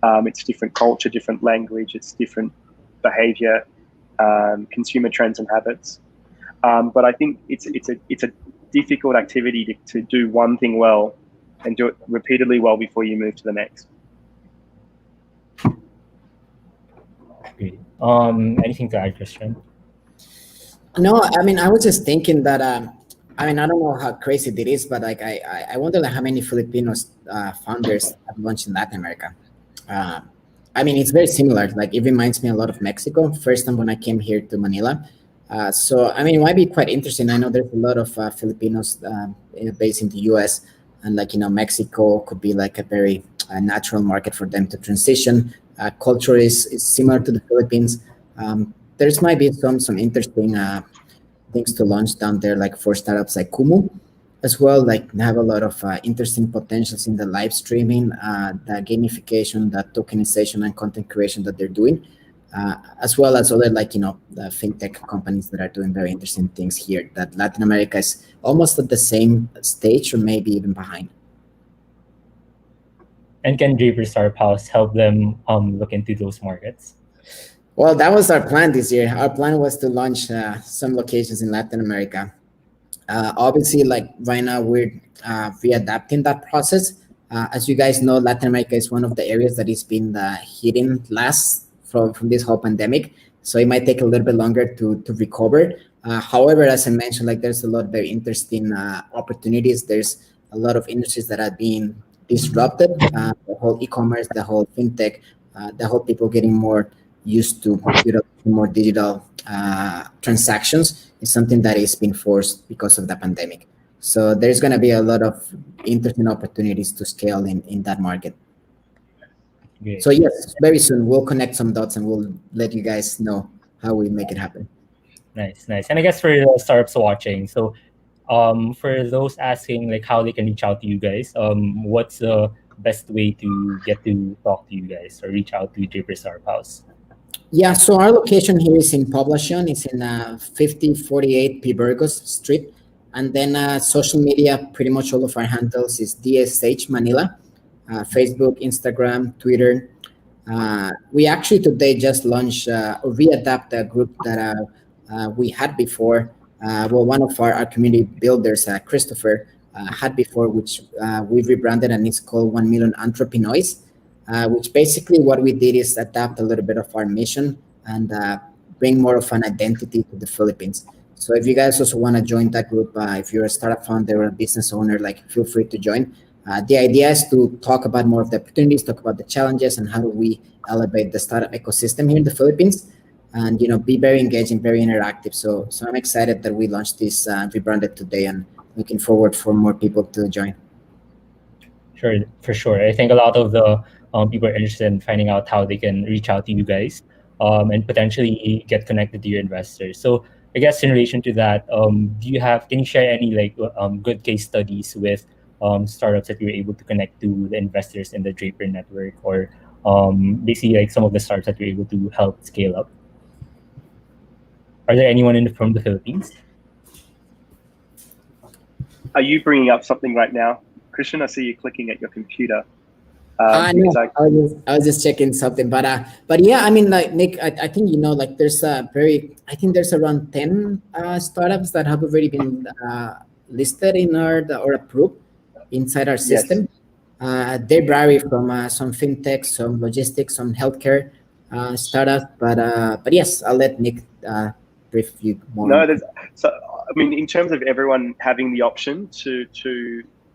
it's different culture, different language, it's different behavior, consumer trends and habits. But I think it's a difficult activity to do one thing well and do it repeatedly well before you move to the next. Great. Anything to add, Christian? No, I mean, I was just thinking that, I mean, I don't know how crazy it is, but like, I wonder like how many Filipinos founders have launched in Latin America. I mean, it's very similar. Like, it reminds me a lot of Mexico. First time when I came here to Manila. So, I mean, it might be quite interesting. I know there's a lot of Filipinos based in the US, and like, you know, Mexico could be like a very natural market for them to transition. Culture is similar to the Philippines. There's might be some interesting things to launch down there, like for startups like Kumu as well. Like, they have a lot of interesting potentials in the live streaming, the gamification, the tokenization, and content creation that they're doing, as well as other, like, you know, the fintech companies that are doing very interesting things here. That Latin America is almost at the same stage, or maybe even behind. And can Draper Startup House help them look into those markets? Well, that was our plan this year. Our plan was to launch some locations in Latin America. Obviously, like right now, we're readapting that process. As you guys know, Latin America is one of the areas that is been hitting last from this whole pandemic. So it might take a little bit longer to recover. However, as I mentioned, like, there's a lot of very interesting opportunities. There's a lot of industries that are being disrupted. The whole e-commerce, the whole fintech, the whole people getting more used to more digital transactions is something that is being forced because of the pandemic. So there's going to be a lot of interesting opportunities to scale in that market. Great. So yes, very soon we'll connect some dots and we'll let you guys know how we make it happen. Nice. And I guess for the startups watching, so for those asking like how they can reach out to you guys, what's the best way to get to talk to you guys or reach out to Draper Startup House? Yeah, so our location here is in Poblacion. It's in 5048 P. Burgos Street. And then social media, pretty much all of our handles is DSH Manila, Facebook, Instagram, Twitter. We actually today just launched or readapt a group that we had before. Well, one of our community builders, Christopher, had before, which we rebranded, and it's called 1 Million Entrepreneurs. Which basically what we did is adapt a little bit of our mission and bring more of an identity to the Philippines. So if you guys also want to join that group, if you're a startup founder or a business owner, like, feel free to join. The idea is to talk about more of the opportunities, talk about the challenges, and how do we elevate the startup ecosystem here in the Philippines, and, you know, be very engaging, very interactive. So I'm excited that we launched this, rebranded today, and looking forward for more people to join. Sure, for sure. I think a lot of the people are interested in finding out how they can reach out to you guys and potentially get connected to your investors. So I guess in relation to that, can you share any like good case studies with startups that you were able to connect to the investors in the Draper network, or basically like some of the startups that you're able to help scale up? Are there anyone from the Philippines? Are you bringing up something right now, Christian? I see you clicking at your computer. No, I was just checking something, but yeah, I mean, like, Nick, I think, you know, like, there's I think there's around 10 startups that have already been listed in or approved inside our system. Yes. They vary from some fintech, some logistics, some healthcare startups, but yes, I'll let Nick brief you more. No, so I mean, in terms of everyone having the option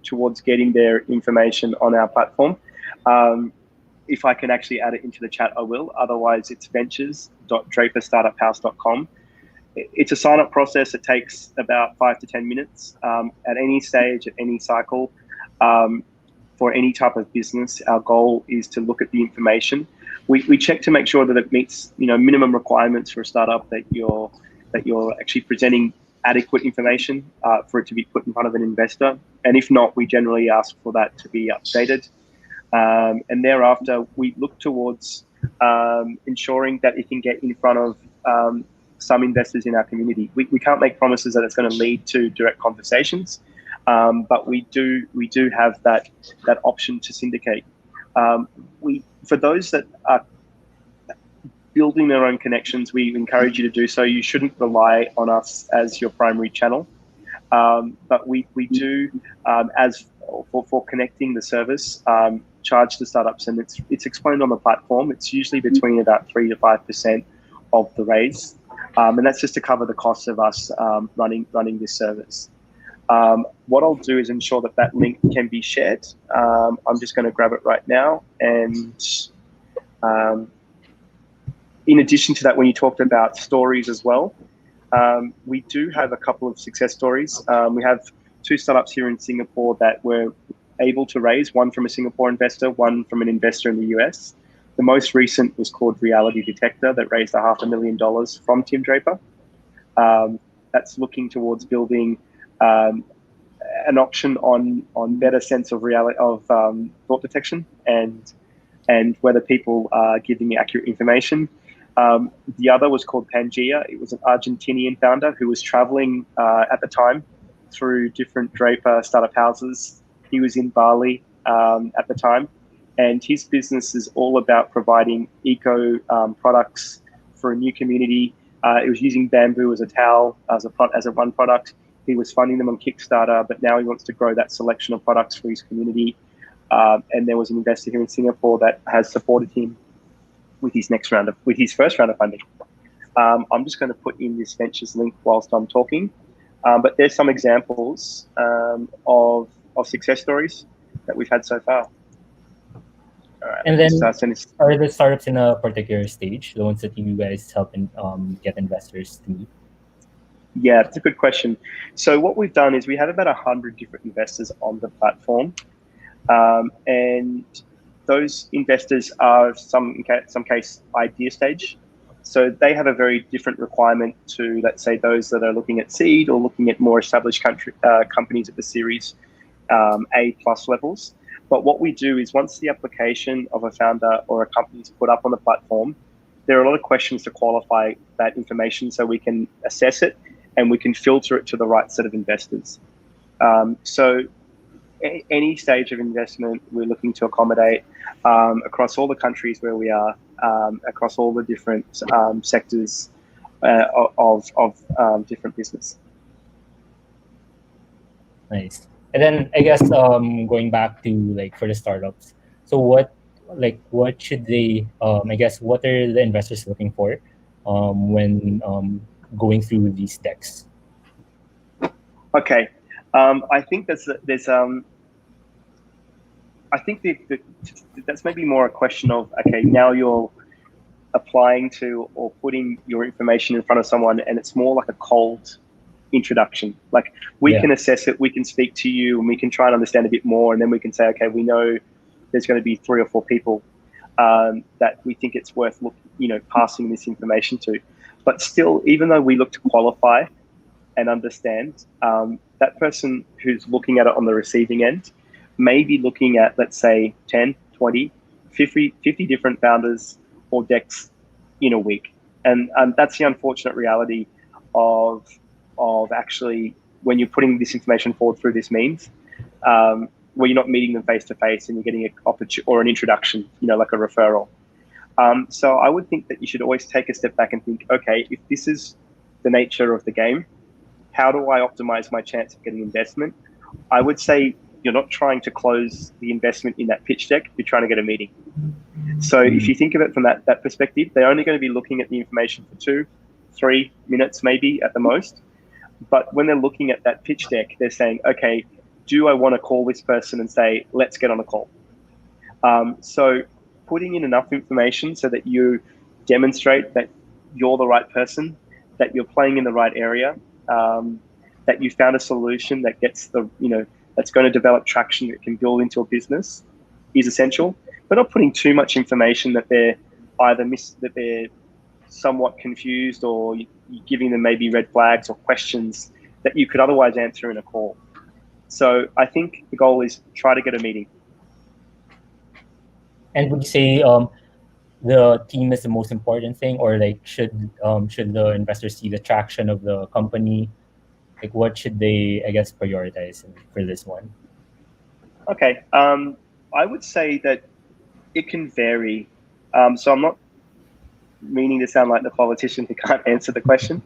towards getting their information on our platform. If I can actually add it into the chat, I will. Otherwise, it's ventures.draperstartuphouse.com. It's a sign-up process. It takes about 5 to 10 minutes at any stage, at any cycle. For any type of business, our goal is to look at the information. We check to make sure that it meets, you know, minimum requirements for a startup, that you're actually presenting adequate information for it to be put in front of an investor. And if not, we generally ask for that to be updated. And thereafter, we look towards ensuring that it can get in front of some investors in our community. We can't make promises that it's going to lead to direct conversations, but we do have that option to syndicate. For those that are building their own connections, we encourage you to do so. You shouldn't rely on us as your primary channel, but we do as for connecting the service, charge the startups, and it's explained on the platform. It's usually between about 3 to 5% of the raise, and that's just to cover the costs of us running this service. What I'll do is ensure that link can be shared. I'm just going to grab it right now. And in addition to that, when you talked about stories as well, we do have a couple of success stories. We have 2 startups here in Singapore that were able to raise, one from a Singapore investor, one from an investor in the US. The most recent was called Reality Detector, that raised $500,000 from Tim Draper. That's looking towards building an option on better sense of reality of thought detection and whether people are giving accurate information. The other was called Pangea. It was an Argentinian founder who was traveling at the time through different Draper Startup Houses. He was in Bali at the time, and his business is all about providing eco products for a new community. It was using bamboo as a towel, as a one product. He was funding them on Kickstarter, but now he wants to grow that selection of products for his community. And there was an investor here in Singapore that has supported him with his first round of funding. I'm just going to put in this ventures link whilst I'm talking. But there's some examples of success stories that we've had so far. All right, and then are the startups in a particular stage, the ones that you guys help get investors to meet? Yeah, that's a good question. So what we've done is we have about 100 different investors on the platform. And those investors are some case idea stage. So they have a very different requirement to, let's say, those that are looking at seed or looking at more established companies at the series A+ levels. But what we do is once the application of a founder or a company is put up on the platform, there are a lot of questions to qualify that information so we can assess it and we can filter it to the right set of investors. So any stage of investment, we're looking to accommodate across all the countries where we are, across all the different sectors of different business. Nice. And then I guess going back to for the startups, so what should they I guess what are the investors looking for when going through these decks? Okay, I think I think that's maybe more a question of, okay, now you're applying to or putting your information in front of someone, and it's more like a cold introduction. Like we can assess it, we can speak to you, and we can try and understand a bit more, and then we can say, okay, we know there's going to be 3 or 4 people that we think it's worth passing this information to. But still, even though we look to qualify and understand, that person who's looking at it on the receiving end may be looking at, let's say, 10, 20, 50 different founders or decks in a week. And that's the unfortunate reality of actually when you're putting this information forward through this means, where you're not meeting them face to face and you're getting an opportunity or an introduction, like a referral. So I would think that you should always take a step back and think, okay, if this is the nature of the game, how do I optimize my chance of getting investment? I would say you're not trying to close the investment in that pitch deck, you're trying to get a meeting. So if you think of it from that perspective, they're only going to be looking at the information for 2-3 minutes, maybe at the most. But when they're looking at that pitch deck, they're saying, okay, do I want to call this person and say, let's get on a call? So putting in enough information so that you demonstrate that you're the right person, that you're playing in the right area, that you found a solution that gets that's going to develop traction that can build into a business is essential. But not putting too much information that they're that they're somewhat confused, or giving them maybe red flags or questions that you could otherwise answer in a call. So I think the goal is try to get a meeting. And would you say the team is the most important thing, or should the investors see the traction of the company? Like, what should they, I guess, prioritize for this one? Okay. I would say that it can vary. So I'm not meaning to sound like the politician who can't answer the question,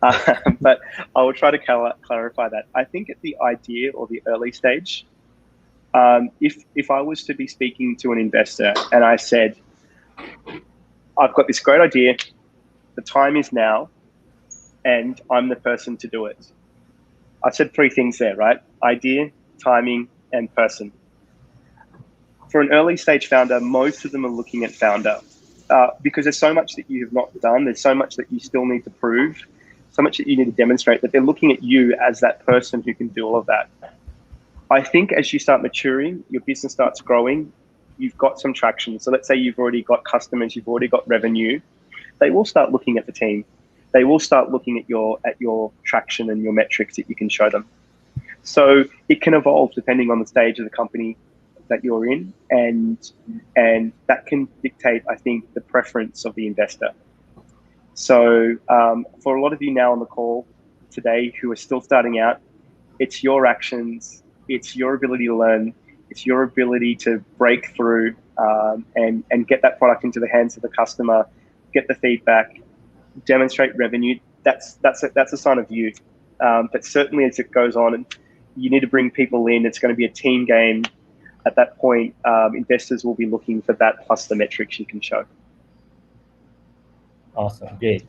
but I will try to clarify that. I think at the idea or the early stage, if I was to be speaking to an investor and I said, I've got this great idea, the time is now, and I'm the person to do it. I said three things there, right? Idea, timing, and person. For an early stage founder, most of them are looking at founder because there's so much that you have not done. There's so much that you still need to prove, so much that you need to demonstrate, that they're looking at you as that person who can do all of that. I think as you start maturing, your business starts growing, you've got some traction. So let's say you've already got customers, you've already got revenue. They will start looking at the team. They will start looking at your traction and your metrics that you can show them. So it can evolve depending on the stage of the company that you're in, and that can dictate, I think, the preference of the investor. So for a lot of you now on the call today who are still starting out, it's your actions, it's your ability to learn, it's your ability to break through and get that product into the hands of the customer, get the feedback, demonstrate revenue. That's a sign of you. But certainly as it goes on, you need to bring people in. It's going to be a team game. At that point, investors will be looking for that plus the metrics you can show. Awesome, great.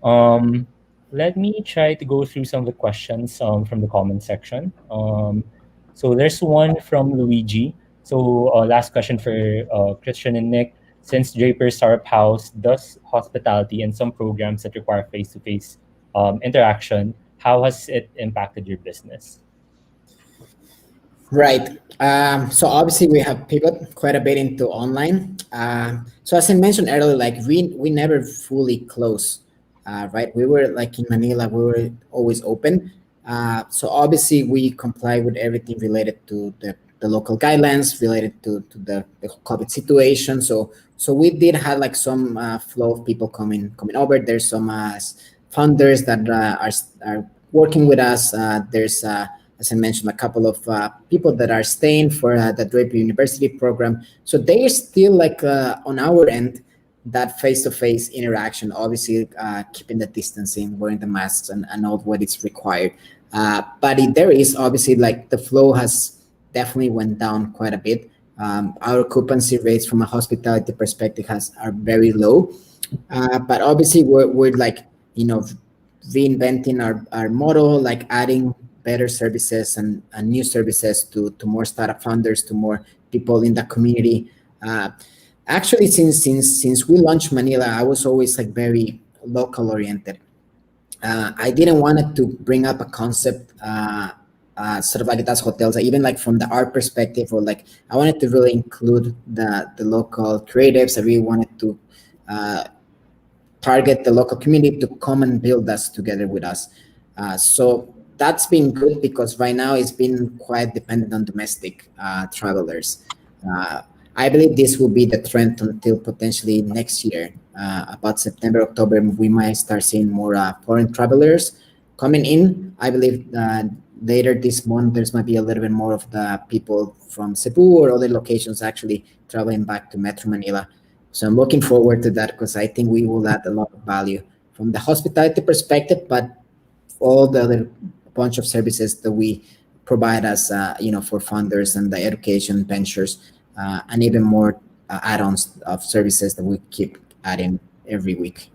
Let me try to go through some of the questions from the comment section. So there's one from Luigi. So last question for Christian and Nick. Since Draper Startup House does hospitality and some programs that require face-to-face interaction, how has it impacted your business? Right. So obviously we have pivoted quite a bit into online. So as I mentioned earlier, like we never fully closed, right? We were like in Manila, we were always open. So obviously we comply with everything related to the local guidelines related to the COVID situation. So we did have like some flow of people coming over. There's some funders that are working with us. There's as I mentioned, a couple of people that are staying for the Draper University program. So they are still like on our end, that face-to-face interaction, obviously keeping the distancing, wearing the masks and all what is required. But there is obviously like the flow has definitely went down quite a bit. Our occupancy rates from a hospitality perspective are very low. But obviously we're like, reinventing our model, like adding better services and new services to more startup funders, to more people in the community. Actually, since we launched Manila, I was always like very local oriented. I didn't want it to bring up a concept sort of like it as hotels, even like from the art perspective, or like I wanted to really include the local creatives. I really wanted to target the local community to come and build us together with us. So that's been good because right now it's been quite dependent on domestic travelers. I believe this will be the trend until potentially next year. About September, October, we might start seeing more foreign travelers coming in. I believe later this month, there's might be a little bit more of the people from Cebu or other locations actually traveling back to Metro Manila. So I'm looking forward to that because I think we will add a lot of value from the hospitality perspective, but all the other bunch of services that we provide as for funders and the education ventures, and even more add-ons of services that we keep adding every week.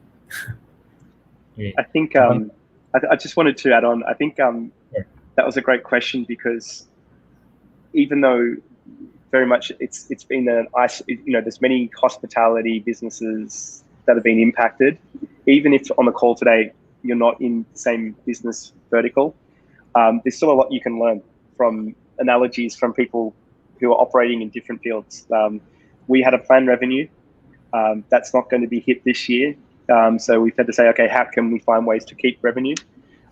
I think I just wanted to add on. I think that was a great question because even though very much it's been there's many hospitality businesses that have been impacted. Even if on the call today you're not in the same business vertical, there's still a lot you can learn from analogies from people who are operating in different fields. We had a planned revenue that's not going to be hit this year, so we've had to say, okay, how can we find ways to keep revenue?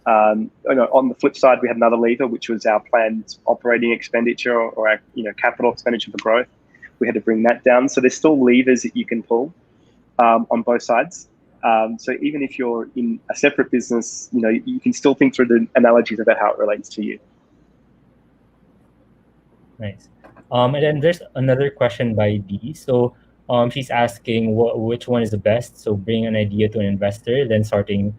On the flip side, we had another lever, which was our planned operating expenditure or our capital expenditure for growth. We had to bring that down. So there's still levers that you can pull on both sides. So even if you're in a separate business, you can still think through the analogies about how it relates to you. Nice. And then there's another question by Dee. So she's asking which one is the best. So bring an idea to an investor, then starting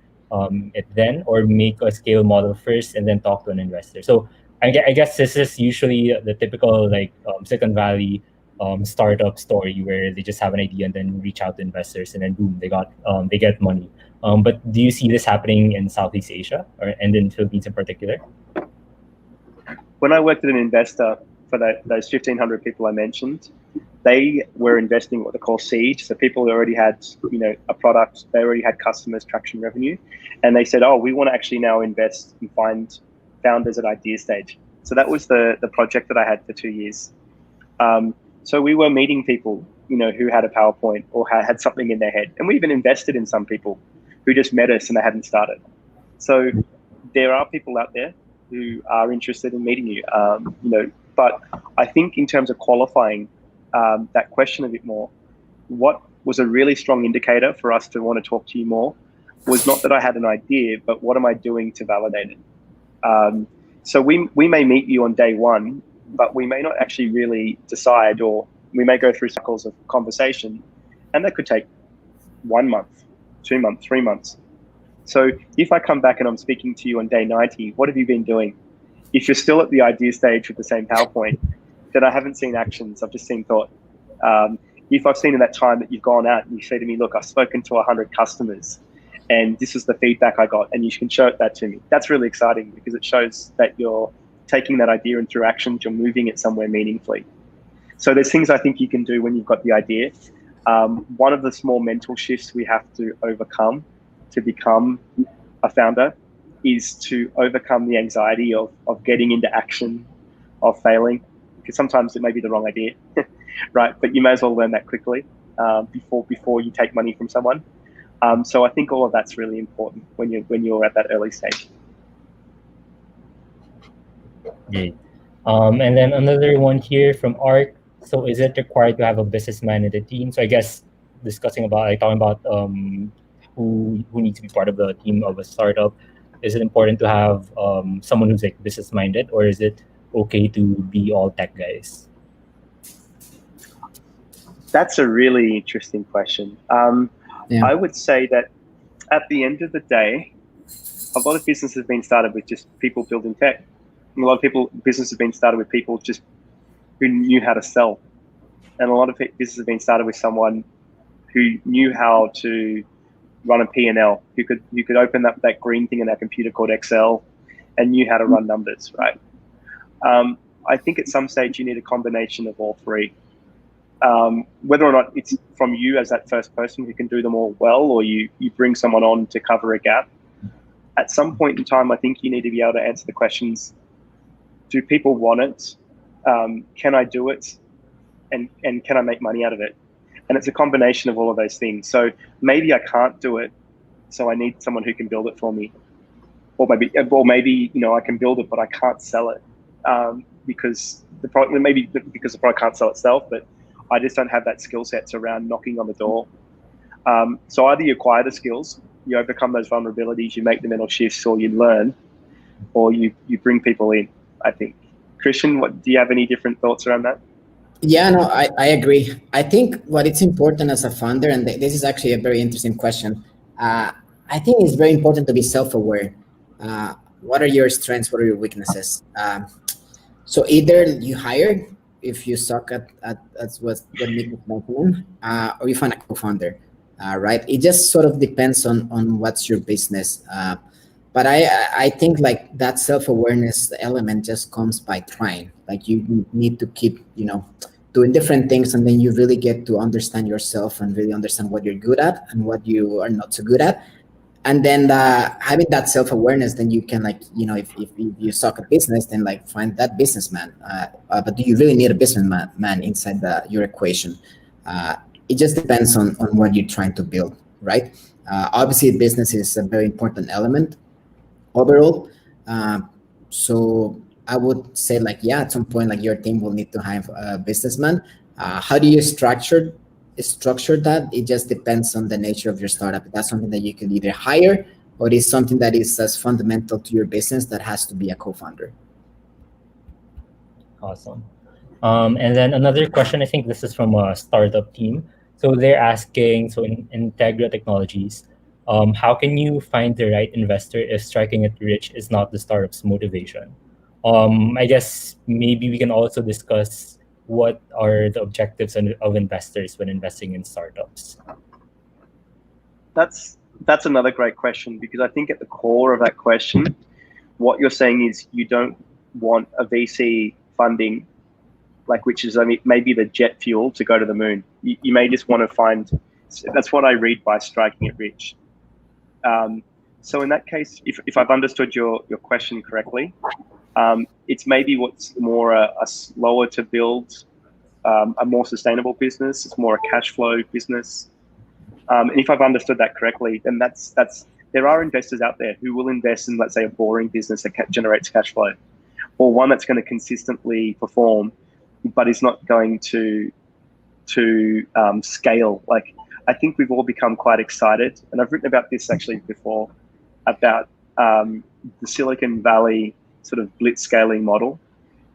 it then, or make a scale model first and then talk to an investor. So I guess this is usually the typical like Silicon Valley startup story where they just have an idea and then reach out to investors and then boom, they get money. But do you see this happening in Southeast Asia and in Philippines in particular? When I worked at an investor, for those 1,500 people I mentioned, they were investing what they call seed. So people who already had, a product, they already had customers, traction, revenue, and they said, "Oh, we want to actually now invest and find founders at idea stage." So that was the project that I had for 2 years. So we were meeting people, who had a PowerPoint or had something in their head, and we even invested in some people who just met us and they hadn't started. So there are people out there who are interested in meeting you, But I think in terms of qualifying that question a bit more, what was a really strong indicator for us to want to talk to you more was not that I had an idea, but what am I doing to validate it? So we may meet you on day one, but we may not actually really decide, or we may go through cycles of conversation, and that could take 1 month, 2 months, 3 months. So if I come back and I'm speaking to you on day 90, what have you been doing? If you're still at the idea stage with the same PowerPoint, then I haven't seen actions, I've just seen thought. If I've seen in that time that you've gone out and you say to me, "Look, I've spoken to 100 customers and this is the feedback I got," and you can show that to me, that's really exciting because it shows that you're taking that idea and through actions, you're moving it somewhere meaningfully. So there's things I think you can do when you've got the idea. One of the small mental shifts we have to overcome to become a founder is to overcome the anxiety of getting into action, of failing, because sometimes it may be the wrong idea, right? But you may as well learn that quickly before you take money from someone. So I think all of that's really important when you're at that early stage. Great. And then another one here from Art. So is it required to have a businessman in the team? So I guess talking about who needs to be part of the team of a startup. Is it important to have someone who's like business minded, or is it okay to be all tech guys? That's a really interesting question. I would say that at the end of the day, a lot of businesses have been started with just people building tech. And a lot of businesses have been started with people just who knew how to sell. And a lot of businesses have been started with someone who knew how to run a P&L, who could open up that green thing in that computer called Excel and knew how to run numbers, right? I think at some stage you need a combination of all three. Whether or not it's from you as that first person who can do them all well, or you bring someone on to cover a gap. At some point in time, I think you need to be able to answer the questions: do people want it? Can I do it? And can I make money out of it? And it's a combination of all of those things. So maybe I can't do it, so I need someone who can build it for me. Or maybe I can build it, but I can't sell it because the product can't sell itself, but I just don't have that skill sets around knocking on the door. So either you acquire the skills, you overcome those vulnerabilities, you make the mental shifts, or you learn, or you bring people in, I think. Christian, do you have any different thoughts around that? Yeah, no, I agree. I think what it's important as a founder, and this is actually a very interesting question. I think it's very important to be self-aware. What are your strengths? What are your weaknesses? So either you hire if you suck at what Nick was mentioning, or you find a co-founder, right? It just sort of depends on what's your business. But I think like that self-awareness element just comes by trying. Like you need to keep, doing different things, and then you really get to understand yourself and really understand what you're good at and what you are not so good at. And then having that self-awareness, then you can if you suck at business, then find that businessman. But do you really need a businessman inside your equation? It just depends on what you're trying to build, right? Obviously, business is a very important element overall. So I would say at some point, your team will need to have a businessman. How do you structure structure that. It just depends on the nature of your startup. That's something that you can either hire, or it is something that is as fundamental to your business that has to be a co-founder. Awesome. And then another question, I think this is from a startup team. So they're asking, so in Integra Technologies, how can you find the right investor if striking it rich is not the startup's motivation? I guess maybe we can also discuss what are the objectives of investors when investing in startups. That's another great question, because I think at the core of that question, what you're saying is you don't want a VC funding, like, which is maybe the jet fuel to go to the moon. You may just want to find, that's what I read by striking it rich. So in that case, if I've understood your question correctly, it's maybe what's more a slower to build, a more sustainable business. It's more a cash flow business. And if I've understood that correctly, then that's there are investors out there who will invest in, let's say, a boring business that generates cash flow, or one that's going to consistently perform, but is not going to scale. Like, I think we've all become quite excited, and I've written about this actually before, about the Silicon Valley sort of blitz scaling model.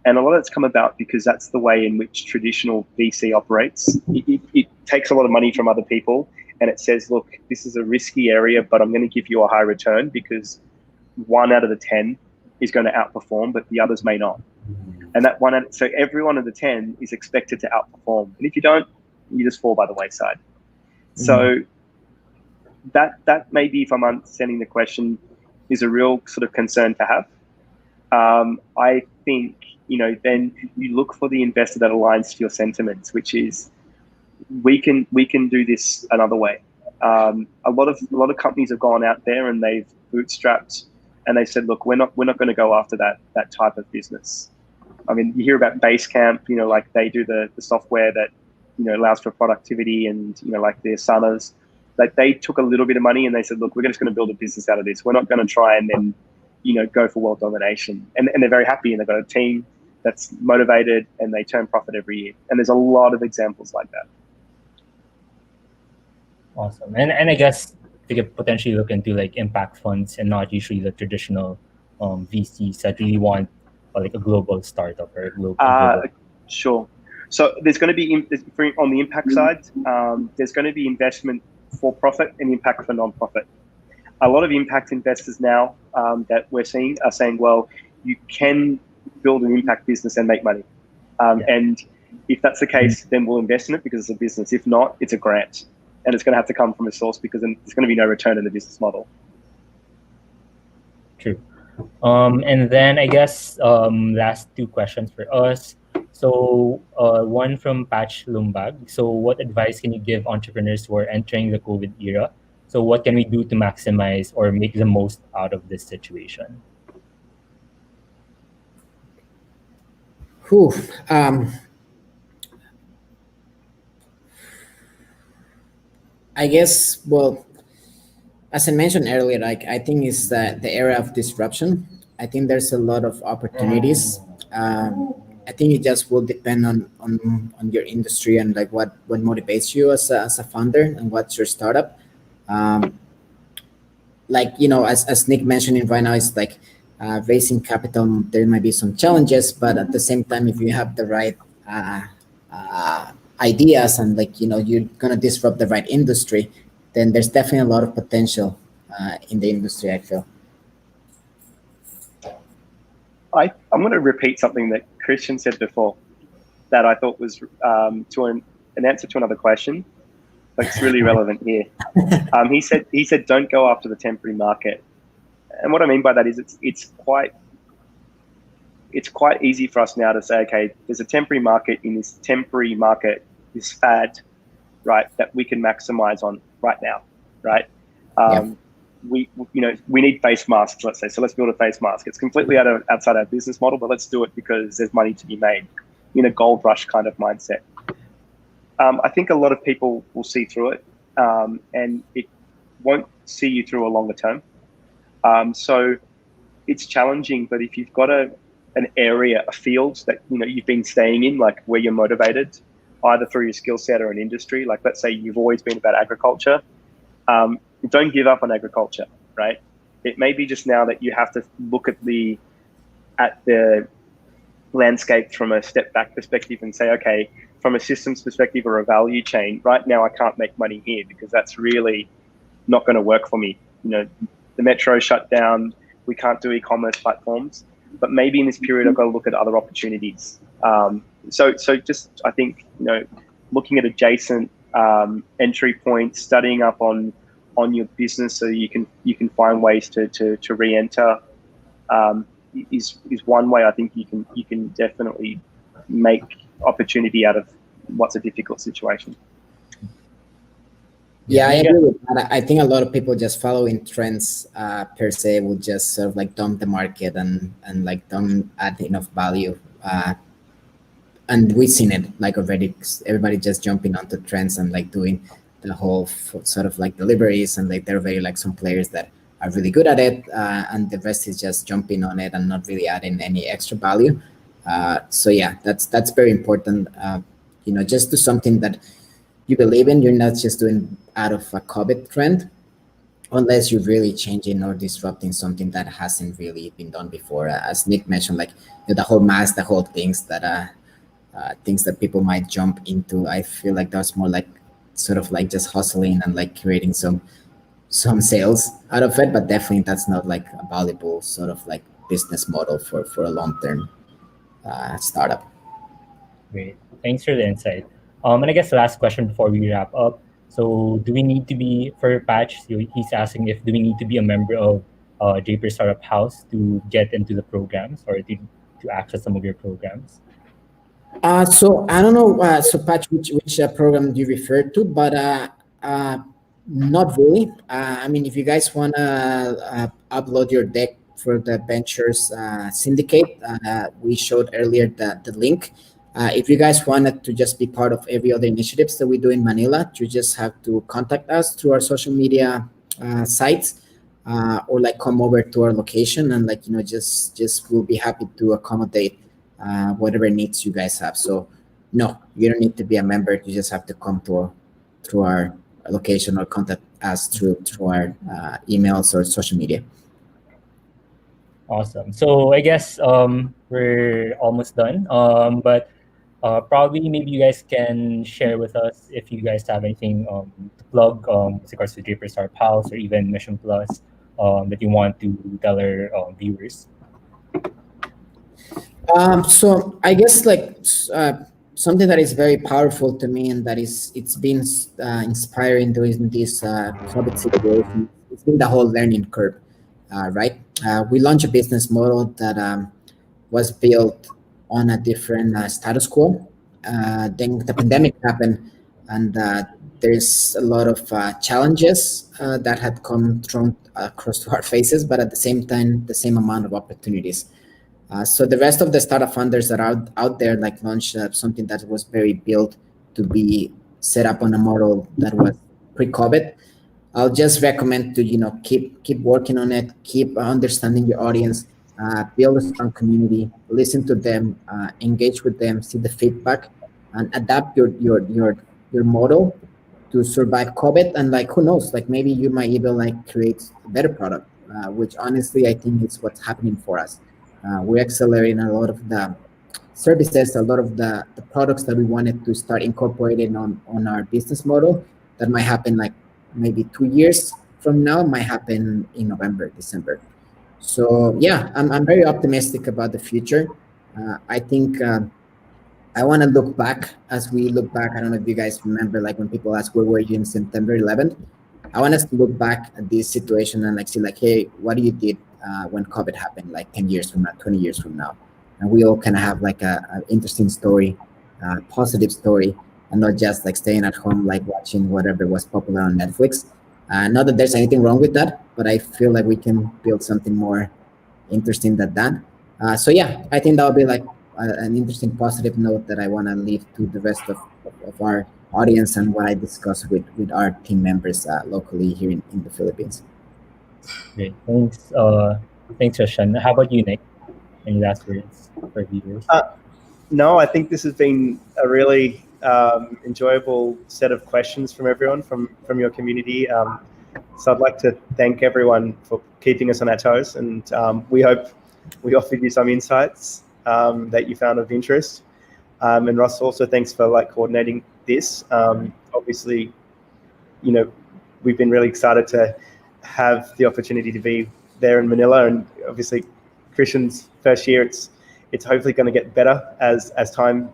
And a lot of it's come about because that's the way in which traditional VC operates. It takes a lot of money from other people, and it says, look, this is a risky area, but I'm going to give you a high return because 1 out of the 10 is going to outperform, but the others may not. And that so every 1 of the 10 is expected to outperform. And if you don't, you just fall by the wayside. So that maybe, if I'm understanding the question, is a real sort of concern to have. I think, then you look for the investor that aligns to your sentiments, which is, we can do this another way. A lot of companies have gone out there and they've bootstrapped, and they said, look, we're not going to go after that type of business. I mean, you hear about Basecamp, like they do the software that, allows for productivity, and, like the Asanas. Like, they took a little bit of money and they said, look, we're just going to build a business out of this. We're not going to try and then, go for world domination. And they're very happy, and they've got a team that's motivated, and they turn profit every year. And there's a lot of examples like that. Awesome. And I guess they could potentially look into like impact funds, and not usually the traditional VCs that really want like a global startup or a global. Sure. So there's going to be, on the impact side, there's going to be investment for profit and impact for non-profit. A lot of impact investors now that we're seeing are saying, well, you can build an impact business and make money. And if that's the case, then we'll invest in it because it's a business. If not, it's a grant. And it's going to have to come from a source, because then there's going to be no return in the business model. True. And then I guess last 2 questions for us. So one from Patch Lumbag. So what advice can you give entrepreneurs who are entering the COVID era? So what can we do to maximize or make the most out of this situation? I guess, well, as I mentioned earlier, like, I think it's the era of disruption. I think there's a lot of opportunities. I think it just will depend on your industry and like what motivates you as a founder and what's your startup. Like, as Nick mentioned, right now, it's like raising capital. There might be some challenges, but at the same time, if you have the right ideas and like, you're gonna disrupt the right industry, then there's definitely a lot of potential in the industry, I feel. I'm going to repeat something that Christian said before that I thought was to an answer to another question, but it's really relevant here. He said, don't go after the temporary market. And what I mean by that is it's quite easy for us now to say, okay, there's a temporary market in this temporary market, this fad, right, that we can maximize on right now, right? We need face masks, let's say. So let's build a face mask. It's completely outside our business model, but let's do it because there's money to be made in a gold rush kind of mindset. I think a lot of people will see through it, and it won't see you through a longer term. So it's challenging, but if you've got an area, a field that you've been staying in, like where you're motivated, either through your skill set or an industry. Like, let's say you've always been about agriculture. Don't give up on agriculture, right? It may be just now that you have to look at the landscape from a step back perspective and say, okay, from a systems perspective or a value chain, right now I can't make money here because that's really not going to work for me. You know, the metro shut down, we can't do e-commerce platforms, but maybe in this period I've got to look at other opportunities. So just, I think, you know, looking at adjacent entry points, studying up on your business so you can find ways to re-enter is one way I think you can definitely make opportunity out of what's a difficult situation. Yeah, I agree with that. I think a lot of people just following trends per se will just sort of like dump the market and like don't add enough value. And we've seen it like already. Everybody just jumping onto trends and like doing the whole sort of like deliveries, and like there are very like some players that are really good at it, and the rest is just jumping on it and not really adding any extra value. So yeah, that's very important. You know, just do something that you believe in. You're not just doing out of a COVID trend, unless you're really changing or disrupting something that hasn't really been done before. As Nick mentioned, like, you know, the whole mass, the whole things that people might jump into. I feel like that's more like sort of like just hustling and like creating some sales out of it, but definitely that's not like a valuable sort of like business model for a long-term startup. Great. Thanks for the insight. And I guess the last question before we wrap up. So do we need to be, for Patch, he's asking if do we need to be a member of Draper Startup House to get into the programs or to access some of your programs? So I don't know, so Patch, which program do you refer to, but not really. I mean, if you guys want to upload your deck for the Ventures Syndicate, we showed earlier the link. If you guys wanted to just be part of every other initiatives that we do in Manila, you just have to contact us through our social media sites, or like come over to our location, and like, you know, just we'll be happy to accommodate whatever needs you guys have. So no, you don't need to be a member. You just have to come through our location or contact us through our emails or social media. Awesome. So I guess we're almost done. But probably maybe you guys can share with us if you guys have anything to plug with regards to Draper Startup House or even Mission Plus that you want to tell our viewers. So I guess like something that is very powerful to me, and that it's been inspiring during this COVID situation, it's been the whole learning curve, right? We launched a business model that was built on a different status quo. Then the pandemic happened, and there's a lot of challenges that had come thrown across to our faces, but at the same time, the same amount of opportunities. So the rest of the startup funders that are out there like launched something that was very built to be set up on a model that was pre-COVID. I'll just recommend to, you know, keep working on it, keep understanding your audience, build a strong community, listen to them, engage with them, see the feedback, and adapt your model to survive COVID. And like, who knows, like maybe you might even like create a better product, which honestly I think is what's happening for us. We're accelerating a lot of the services, a lot of the products that we wanted to start incorporating on our business model that might happen like maybe 2 years from now, might happen in November, December. So yeah, I'm very optimistic about the future. I think I want to look back as we look back. I don't know if you guys remember, like when people ask where were you in September 11th. I want us to look back at this situation and like see like, hey, what you did when COVID happened, like 10 years from now, 20 years from now. And we all kind of have like a interesting story, positive story, and not just like staying at home, like watching whatever was popular on Netflix. Not that there's anything wrong with that, but I feel like we can build something more interesting than that. So yeah, I think that'll be like an interesting positive note that I want to leave to the rest of our audience and what I discuss with our team members locally here in the Philippines. Great. Thanks. Thanks, Roshan. How about you, Nick? Any last words for viewers? No, I think this has been a really enjoyable set of questions from everyone from your community. So I'd like to thank everyone for keeping us on our toes, and we hope we offered you some insights that you found of interest. And Ross, also thanks for coordinating this. Obviously, we've been really excited to have the opportunity to be there in Manila, and obviously Christian's first year, it's hopefully going to get better as time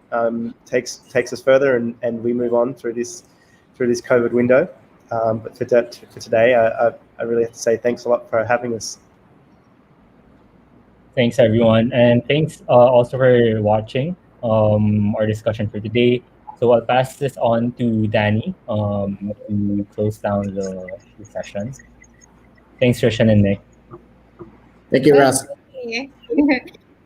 takes us further and we move on through this COVID window. But for today, I really have to say thanks a lot for having us. Thanks, everyone. And thanks also for watching our discussion for today. So I'll pass this on to Danny to close down the session. Thanks, Christian and Nick. Thank you, Ross. Okay.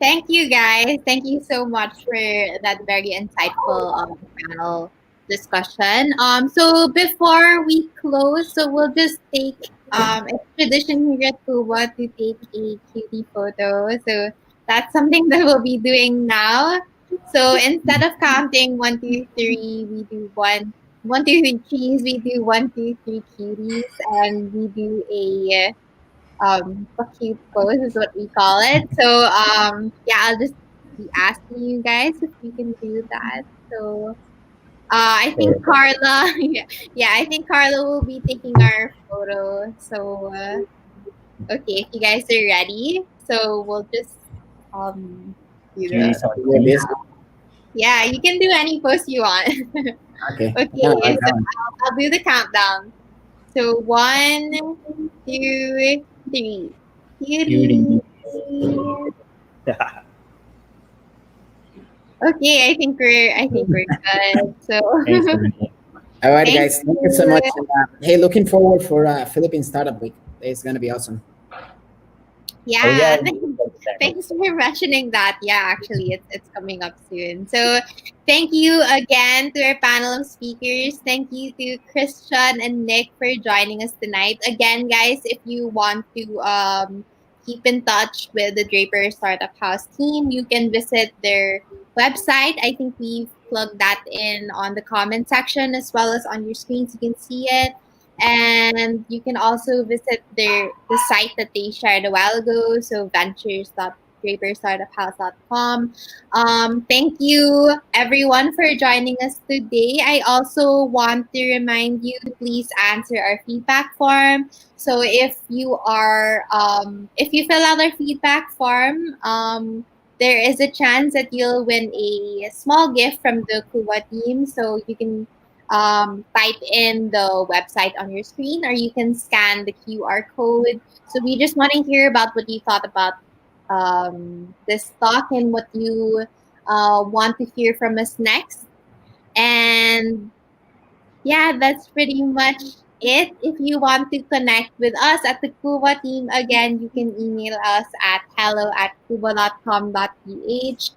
Thank you, guys. Thank you so much for that very insightful panel discussion. So before we close, so we'll just take it's tradition here at Cuba to take a cutie photo. So that's something that we'll be doing now. So instead of counting 1, 2, 3, we do 1, 1, 2, 3 cheese. We do 1, 2, 3 cuties, and we do a cute pose is what we call it. So yeah, I'll just be asking you guys if we can do that. So I think Carla, yeah, I think Carla will be taking our photo. So okay, if you guys are ready, so we'll just do Cheese the on cheese. yeah, you can do any pose you want. Okay. Okay, so I'll do the countdown. So 1, 2, 3. Cutie. Okay, I think we're good. So Thanks, Danny. All right, Thank guys. Thank you so much. Hey, looking forward for Philippine Startup Week. It's gonna be awesome. yeah, thanks for mentioning that. Yeah, actually, it's coming up soon. So thank you again to our panel of speakers. Thank you to Christian and Nick for joining us tonight. Again, guys, if you want to keep in touch with the Draper Startup House team, you can visit their website. I think we've plugged that in on the comment section as well as on your screens. You can see it. And you can also visit the site that they shared a while ago, so ventures.draperstartuphouse.com. Thank you everyone for joining us today. I also want to remind you to please answer our feedback form. So if you fill out our feedback form, there is a chance that you'll win a small gift from the Kuwa team. So you can type in the website on your screen, or you can scan the QR code. So we just want to hear about what you thought about this talk and what you want to hear from us next. And yeah, that's pretty much it. If you want to connect with us at the Cuba team, again, you can email us at hello@cuba.com.ph.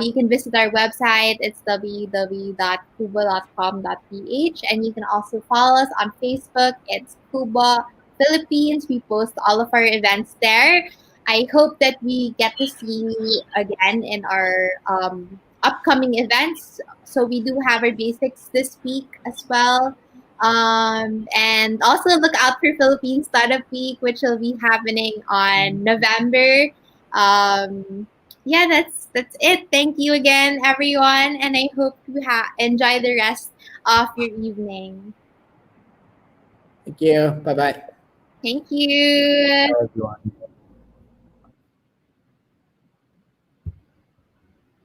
You can visit our website. It's www.cuba.com.ph. And you can also follow us on Facebook. It's Cuba Philippines. We post all of our events there. I hope that we get to see you again in our upcoming events. So we do have our basics this week as well. And also look out for Philippine Startup Week, which will be happening on November. Yeah, that's it. Thank you again, everyone, and I hope you enjoy the rest of your evening. Thank you. Bye-bye. Thank you. Bye, everyone.